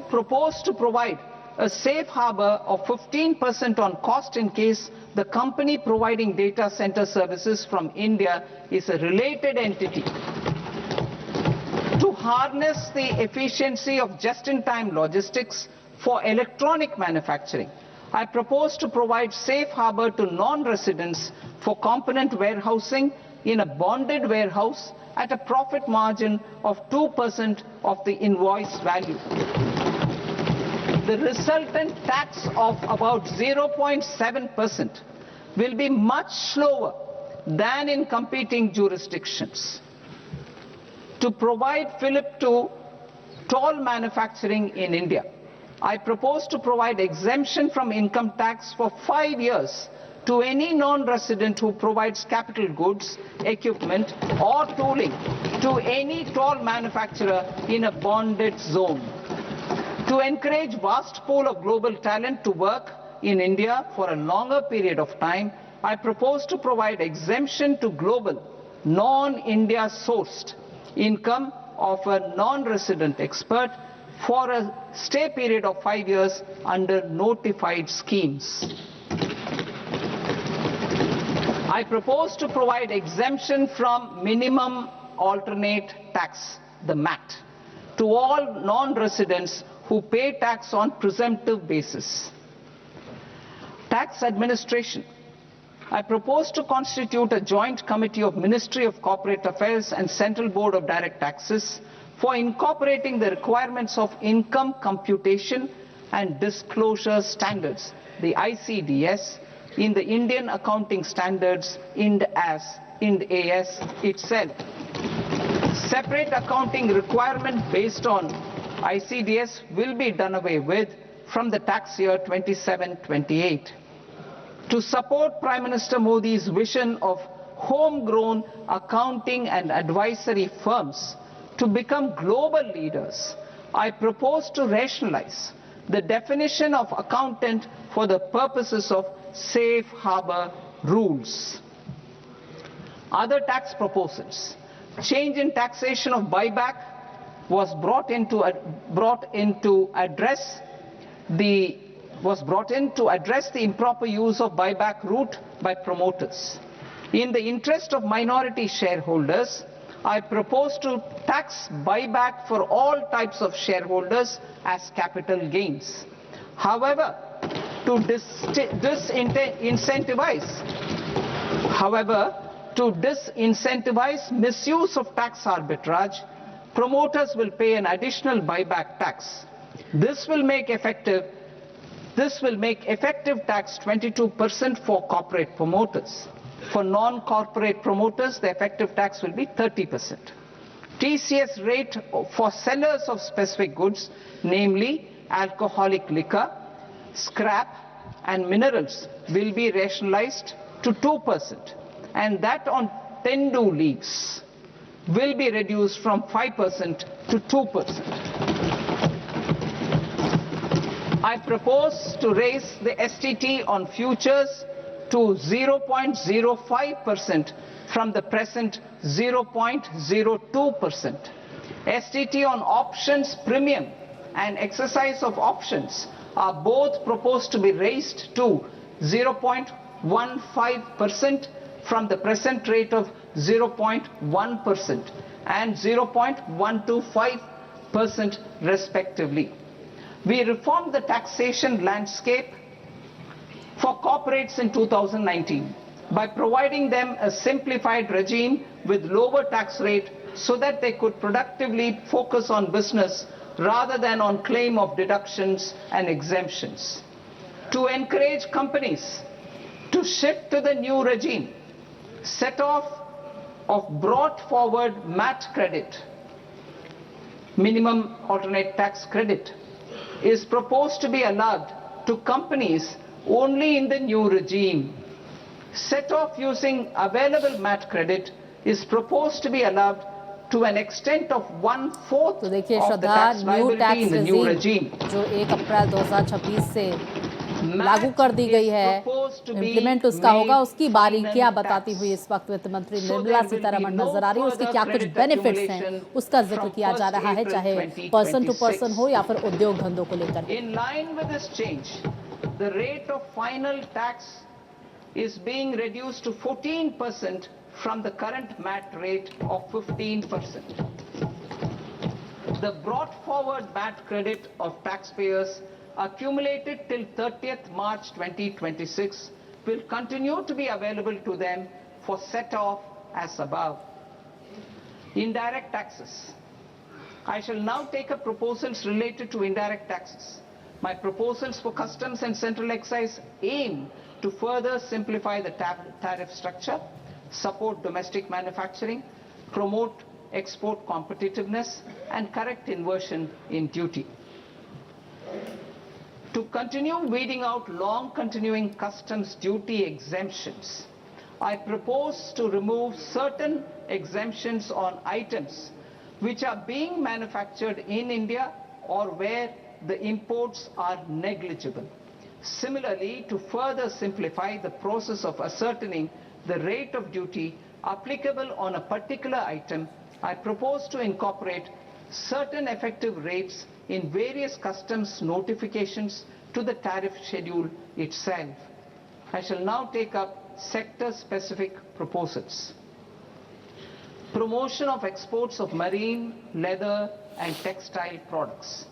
propose to provide a safe harbor of 15% on cost in case the company providing data center services from India is a related entity. To harness the efficiency of just-in-time logistics for electronic manufacturing, I propose to provide safe harbor to non-residents for component warehousing in a bonded warehouse at a profit margin of 2% of the invoice value. The resultant tax of about 0.7% will be much lower than in competing jurisdictions. To provide fillip to toll manufacturing in India, I propose to provide exemption from income tax for 5 years to any non-resident who provides capital goods, equipment or tooling to any toll manufacturer in a bonded zone. To encourage vast pool of global talent to work in India for a longer period of time, I propose to provide exemption to global, non-India sourced income of a non-resident expert for a stay period of 5 years under notified schemes. I propose to provide exemption from minimum alternate tax, the MAT, to all non-residents who pay tax on presumptive basis. Tax administration. I propose to constitute a joint committee of Ministry of Corporate Affairs and Central Board of Direct Taxes for incorporating the requirements of income computation and disclosure standards, the ICDS, in the Indian Accounting Standards Ind AS itself. Separate accounting requirement based on ICDS will be done away with from the tax year 27-28. To support Prime Minister Modi's vision of homegrown accounting and advisory firms to become global leaders, I propose to rationalize the definition of accountant for the purposes of safe harbor rules. Other tax proposals. Change in taxation of buyback was brought in to address the improper use of buyback route by promoters. In the interest of minority shareholders, I propose to tax buyback for all types of shareholders as capital gains. However, to disincentivize misuse of tax arbitrage, promoters will pay an additional buyback tax. This will make effective tax 22% for corporate promoters. For non-corporate promoters, the effective tax will be 30%. TCS rate for sellers of specific goods, namely alcoholic liquor, scrap and minerals, will be rationalized to 2%, and that on tendu leaves will be reduced from 5% to 2%. I propose to raise the STT on futures to 0.05% from the present 0.02%. STT on options premium and exercise of options are both proposed to be raised to 0.15% from the present rate of 0.1% and 0.125% respectively. We reformed the taxation landscape for corporates in 2019 by providing them a simplified regime with lower tax rate so that they could productively focus on business rather than on claim of deductions and exemptions. To encourage companies to shift to the new regime, set-off of brought forward MAT credit, minimum alternate tax credit, is proposed to be allowed to companies only in the new regime. Set-off using available MAT credit is proposed to be allowed to an extent of 1/4 तो देखिए of the Shraddha, tax new liability tax in the new regime regime. जो 1 अप्रैल 2026 से लागू कर दी गई है, implement उसका होगा, उसकी बारीकियां बताती हुई इस वक्त वित्त मंत्री निर्मला सीतारमण नजर आ रही है। उसके क्या कुछ बेनिफिट्स हैं उसका जिक्र किया जा रहा है, चाहे पर्सन टू पर्सन हो या फिर उद्योग धंधों को लेकर। In line with this change, the rate of final tax is being reduced to 14% from the current MAT rate of 15%. The brought forward MAT credit of taxpayers accumulated till 30th March 2026 will continue to be available to them for set-off as above. Indirect taxes. I shall now take up proposals related to indirect taxes. My proposals for customs and central excise aim to further simplify the tariff structure, support domestic manufacturing, promote export competitiveness, and correct inversion in duty. To continue weeding out long continuing customs duty exemptions, I propose to remove certain exemptions on items which are being manufactured in India or where the imports are negligible. Similarly, to further simplify the process of ascertaining the rate of duty applicable on a particular item, I propose to incorporate certain effective rates in various customs notifications to the tariff schedule itself. I shall now take up sector-specific proposals. Promotion of exports of marine, leather and textile products.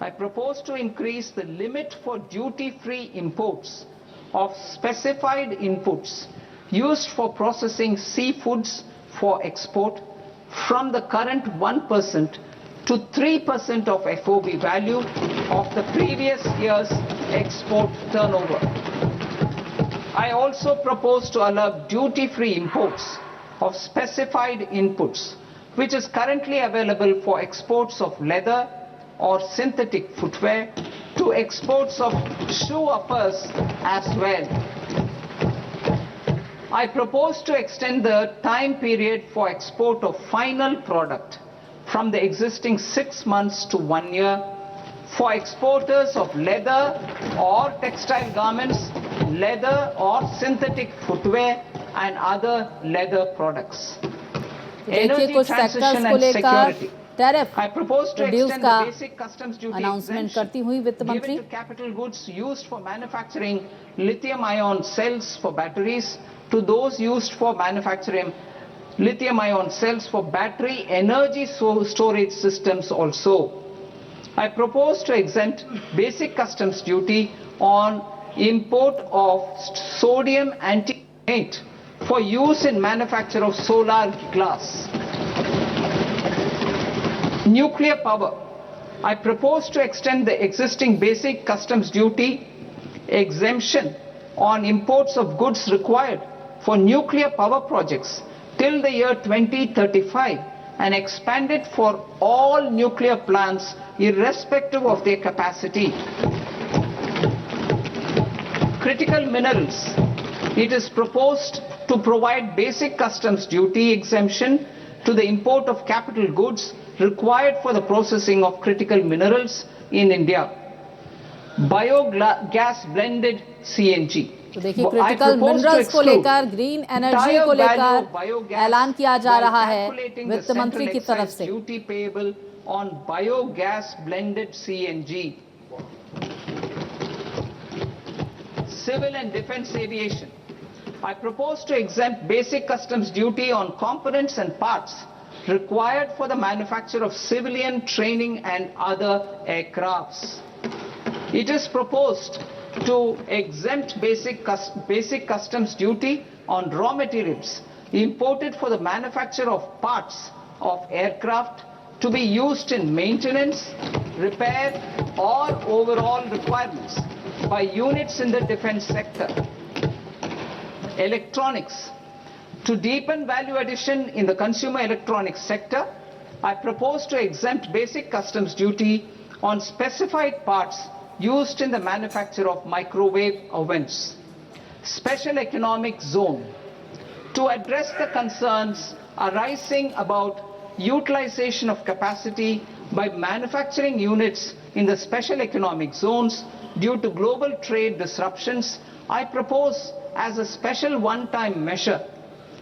I propose to increase the limit for duty-free imports of specified inputs used for processing seafoods for export from the current 1% to 3% of FOB value of the previous year's export turnover. I also propose to allow duty-free imports of specified inputs, which is currently available for exports of leather or synthetic footwear, to exports of shoe uppers as well. I propose to extend the time period for export of final product from the existing 6 months to 1 year for exporters of leather or textile garments, leather or synthetic footwear and other leather products. देखिए energy कुछ sectors transition को and लेकर security. Tariff I propose to reduce extend का the basic customs duty announcement exemption करती हुई वित्त मंत्री given to capital goods used for manufacturing lithium-ion cells for batteries to those used for manufacturing lithium-ion cells for battery energy storage systems also. I propose to exempt basic customs duty on import of sodium antimonate for use in manufacture of solar glass. Nuclear power. I propose to extend the existing basic customs duty exemption on imports of goods required for nuclear power projects till the year 2035 and expand it for all nuclear plants irrespective of their capacity. Critical minerals. It is proposed to provide basic customs duty exemption to the import of capital goods required for the processing of critical minerals in India. Biogas blended CNG. तो देखिए critical minerals को लेकर green energy को लेकर ऐलान किया जा रहा है वित्त मंत्री की तरफ से duty payable on biogas blended CNG. Civil and defense aviation. I propose to exempt basic customs duty on components and parts required for the manufacture of civilian training and other aircrafts. It is proposed to exempt basic customs duty on raw materials imported for the manufacture of parts of aircraft to be used in maintenance, repair or overall requirements by units in the defense sector. Electronics. To deepen value addition in the consumer electronics sector, I propose to exempt basic customs duty on specified parts used in the manufacture of microwave ovens. Special economic zone. To address the concerns arising about utilization of capacity by manufacturing units in the special economic zones due to global trade disruptions, I propose as a special one-time measure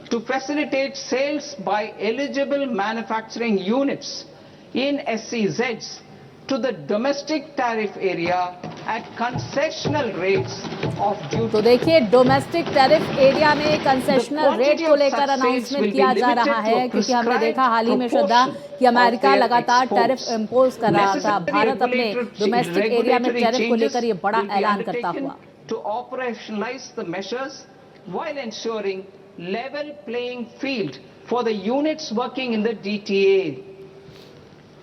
to facilitate sales by eligible manufacturing units in SEZs to the domestic tariff area at concessional rates of duty. तो देखिए domestic tariff area में concessional rate को लेकर announcement किया जा रहा है क्योंकि हमने देखा हाल ही में श्रद्धा कि अमेरिका लगातार टैरिफ इम्पोज कर रहा था. भारत अपने डोमेस्टिक एरिया में टैरिफ को लेकर ये बड़ा ऐलान करता हुआ to operationalize the measures while ensuring level playing field for the units working in the DTA.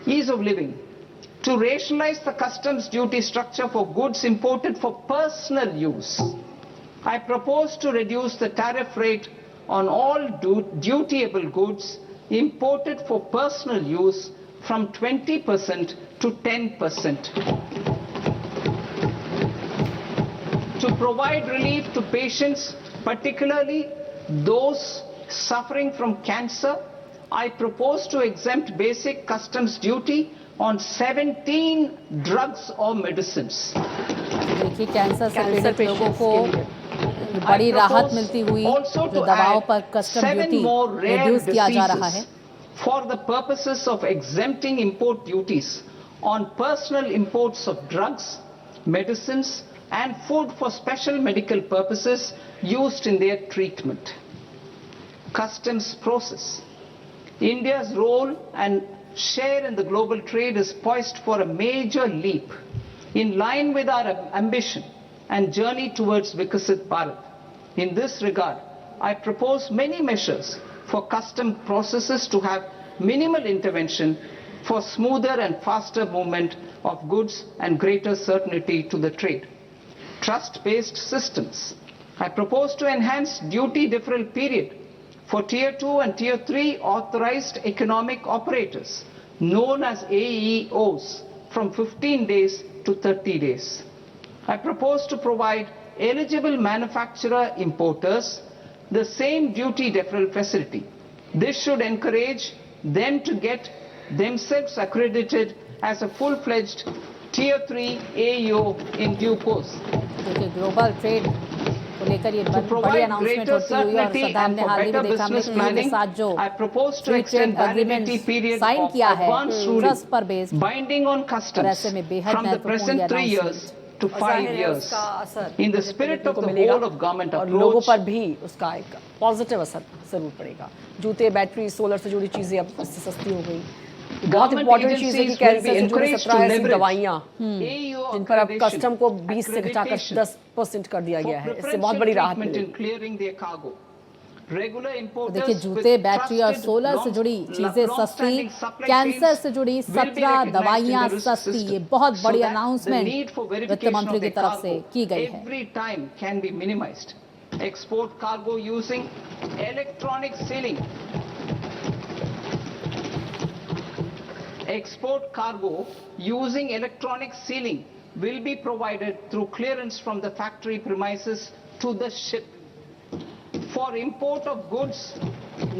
Ease of living. To rationalize the customs duty structure for goods imported for personal use, I propose to reduce the tariff rate on all dutiable goods imported for personal use from 20% to 10%. To provide relief to patients, particularly those suffering from cancer, I propose to exempt basic customs duty on 17 drugs or medicines. देखिए cancer से पीड़ित लोगों को बड़ी राहत मिलती हुई जो दवाओं पर कस्टम ड्यूटी रिड्यूस किया जा रहा है. For the purposes of exempting import duties on personal imports of drugs, medicines and food for special medical purposes used in their treatment. Customs process. India's role and share in the global trade is poised for a major leap in line with our ambition and journey towards Viksit Bharat. In this regard, I propose many measures for custom processes to have minimal intervention for smoother and faster movement of goods and greater certainty to the trade. Trust-based systems. I propose to enhance duty deferral period for Tier 2 and Tier 3 authorized economic operators, known as AEOs, from 15 days to 30 days. I propose to provide eligible manufacturer importers the same duty deferral facility. This should encourage them to get themselves accredited as a full-fledged Tier 3 AEO in due course. देखिए global trade को लेकर ये To बड़ी provide announcement greater होती हुई और certainty Sardar and ने for हाल ही में better देखा हमने business के planning, साथ जो I propose to free extend trade agreement validity period sign of किया है advance ट्रस्ट ruling पर बेस्ड binding on और customs ऐसे में बेहद from the महत्वपूर्ण present ये 3 years अनाउंसमेंट to 5 जाहिर है years. उसका असर In the बजट में spirit देखने of को the मिलेगा whole of government और लोगों approach, पर भी उसका एक पॉजिटिव असर जरूर पड़ेगा। जूते, बैटरी, सोलर से जुड़ी चीजें अब इससे सस्ती हो गई। बहुत government इंपॉर्टेंट चीज है कि agencies will be कैंसर से जुड़ी encouraged 17 to ऐसी leverage दवाइयां AU जिन पर अब accreditation, कस्टम को 20 से घटाकर accreditation 10% कर दिया for गया है। इससे बहुत preferential बड़ी राहत treatment in मिलेगी। clearing their cargo. Regular तो importers देखिए with जूते, बैटरी और trusted सोलर से जुड़ी चीजें सस्ती, long-standing supply कैंसर chains से जुड़ी will be 17 recognized in दवाइयां the risk सस्ती, system, ये बहुत so बड़ी that the announcement need for वित्त verification मंत्री of की their तरफ से cargo की गई है। every time can be minimized. Export cargo using electronic sealing. Export cargo using electronic sealing will be provided through clearance from the factory premises to the ship. For import of goods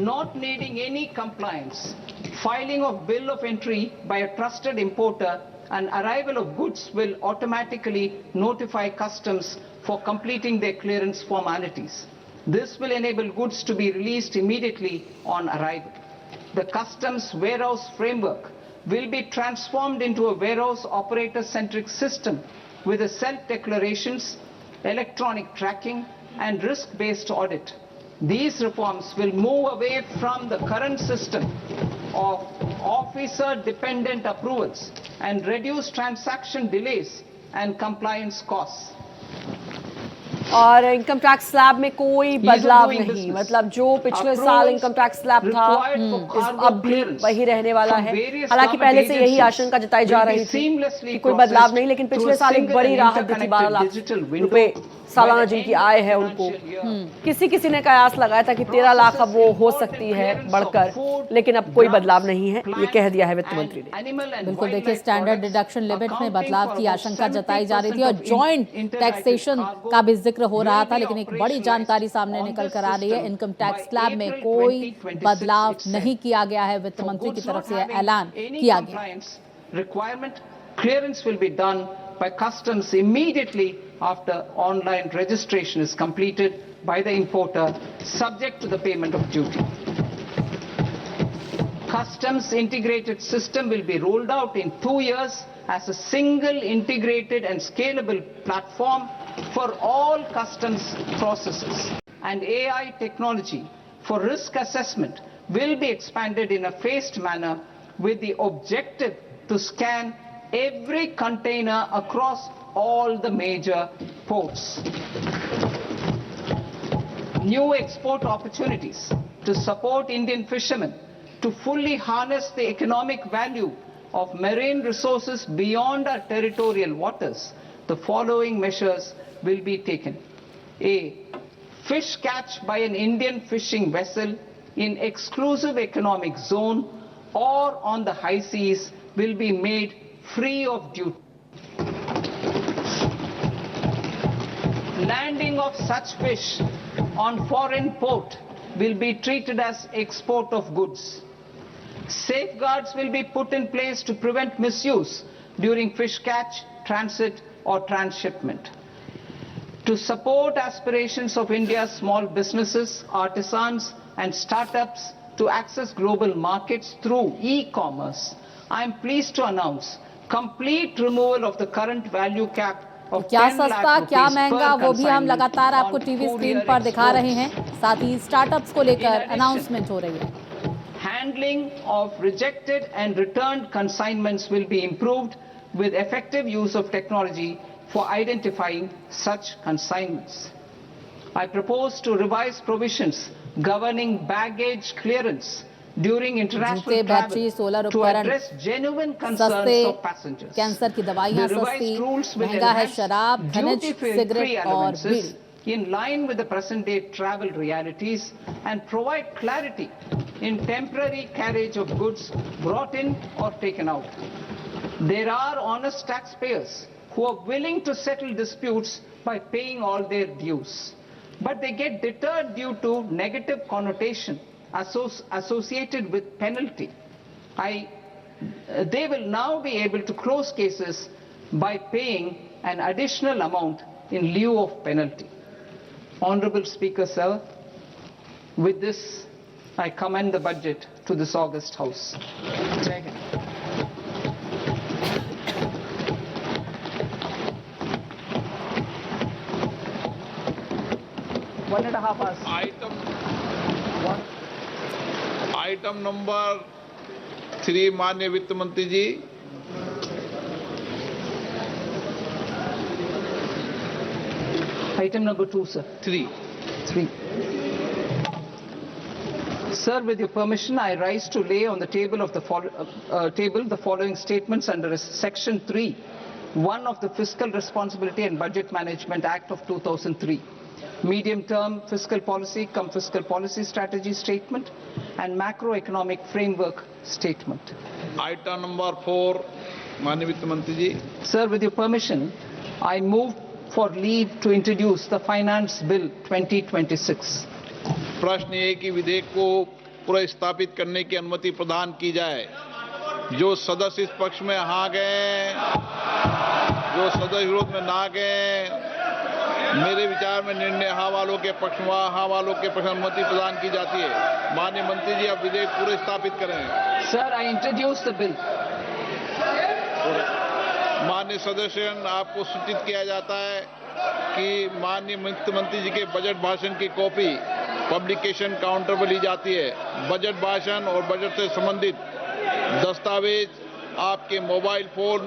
not needing any compliance, filing of bill of entry by a trusted importer and arrival of goods will automatically notify customs for completing their clearance formalities. This will enable goods to be released immediately on arrival. The customs warehouse framework will be transformed into a warehouse operator-centric system with a self-declarations, electronic tracking and risk-based audit. These reforms will move away from the current system of officer-dependent approvals and reduce transaction delays and compliance costs. और income tax slab में कोई बदलाव doing नहीं, business. मतलब जो पिछले साल income tax slab था अब भी वही रहने वाला है। हालांकि पहले से यही आशंका जताई जा रही थी कि कोई बदलाव नहीं, लेकिन पिछले साल एक बड़ी राहत दी थी। 12 लाख रुपए सालाना जिनकी आय है उनको किसी ने कयास लगाया था कि 13 लाख अब वो हो सकती है बढ़कर, लेकिन अब कोई बदलाव नहीं है, ये कह दिया है वित्त मंत्री ने। बिल्कुल, देखिए स्टैंडर्ड डिडक्शन लिमिट में बदलाव की आशंका जताई जा रही थी और जॉइंट टैक्सेशन का भी जिक्र हो रहा था, लेकिन एक बड़ी जानकारी सामने निकल कर आ रही है। इनकम टैक्स स्लैब में कोई बदलाव नहीं किया गया है, वित्त मंत्री की तरफ से ऐलान किया गया। Requirement clearance will be done by customs immediately after online registration is completed by the importer, subject to the payment of duty. Customs integrated system will be rolled out in 2 years as a single integrated and scalable platform for all customs processes. And AI technology for risk assessment will be expanded in a phased manner with the objective to scan every container across all the major ports. New export opportunities to support Indian fishermen to fully harness the economic value of marine resources beyond our territorial waters. The following measures will be taken. A. Fish catch by an Indian fishing vessel in exclusive economic zone or on the high seas will be made free of duty. Landing of such fish on foreign port will be treated as export of goods. Safeguards will be put in place to prevent misuse during fish catch, transit or transshipment. To support aspirations of India's small businesses, artisans and startups to access global markets through e-commerce, I am pleased to announce complete removal of the current value cap of क्या 10 lakh सस्ता क्या rupees महंगा per वो भी हम consignment लगातार आपको on TV screen courier पर दिखा रहे exports. हैं। साथ ही स्टार्टअप्स को लेकर addition, अनाउंसमेंट हो रही है। Handling of rejected and returned consignments will be improved with effective use of technology for identifying such consignments. I propose to revise provisions governing baggage clearance during international जूते, battery, travel solar to उपकरण address genuine concerns सस्ते, of passengers. Cancer की दवाइयां The सस्ती, revised rules will महंगा है enhance शराब, खनिज, duty-free सिगरेट और allowances bidi. in line with the present-day travel realities and provide clarity in temporary carriage of goods brought in or taken out. There are honest taxpayers who are willing to settle disputes by paying all their dues, but they get deterred due to negative connotation associated with penalty. They will now be able to close cases by paying an additional amount in lieu of penalty. Honorable Speaker, sir, with this, I commend the budget to this august House. Jai Hind. One and a half hours. Item number 3 माननीय वित्त मंत्री जी। Item number 2, sir. 3। Sir, with your permission, I rise to lay on the table of the following statements under Section 3, 1 of the Fiscal Responsibility and Budget Management Act of 2003. Medium-term fiscal policy cum fiscal policy strategy statement and macroeconomic framework statement. Item number 4 माननीय वित्त मंत्री जी। Sir, with your permission, I move for leave to introduce the Finance Bill 2026. प्रश्न ये कि विधेयक को पुनर्स्थापित करने की अनुमति प्रदान की जाए। जो सदस्य इस पक्ष में हाँ गए, जो सदस्य विरोध में ना गए, मेरे विचार में निर्णय हाँ वालों के पक्ष में, हाँ वालों के पक्ष में अनुमति प्रदान की जाती है। माननीय मंत्री जी, अब विधेयक पूरे स्थापित करें। Sir, I introduce the bill. माननीय सदस्य, आपको सूचित किया जाता है कि माननीय वित्त मंत्री जी के बजट भाषण की कॉपी पब्लिकेशन काउंटर पर ली जाती है। बजट भाषण और बजट से संबंधित दस्तावेज आपके मोबाइल फोन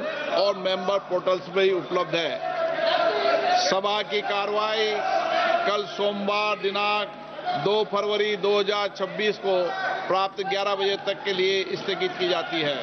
और मेंबर पोर्टल्स पर ही उपलब्ध है। सभा की कार्रवाई कल सोमवार दिनांक 2 फरवरी 2026 को प्राप्त 11 बजे तक के लिए स्थगित की जाती है।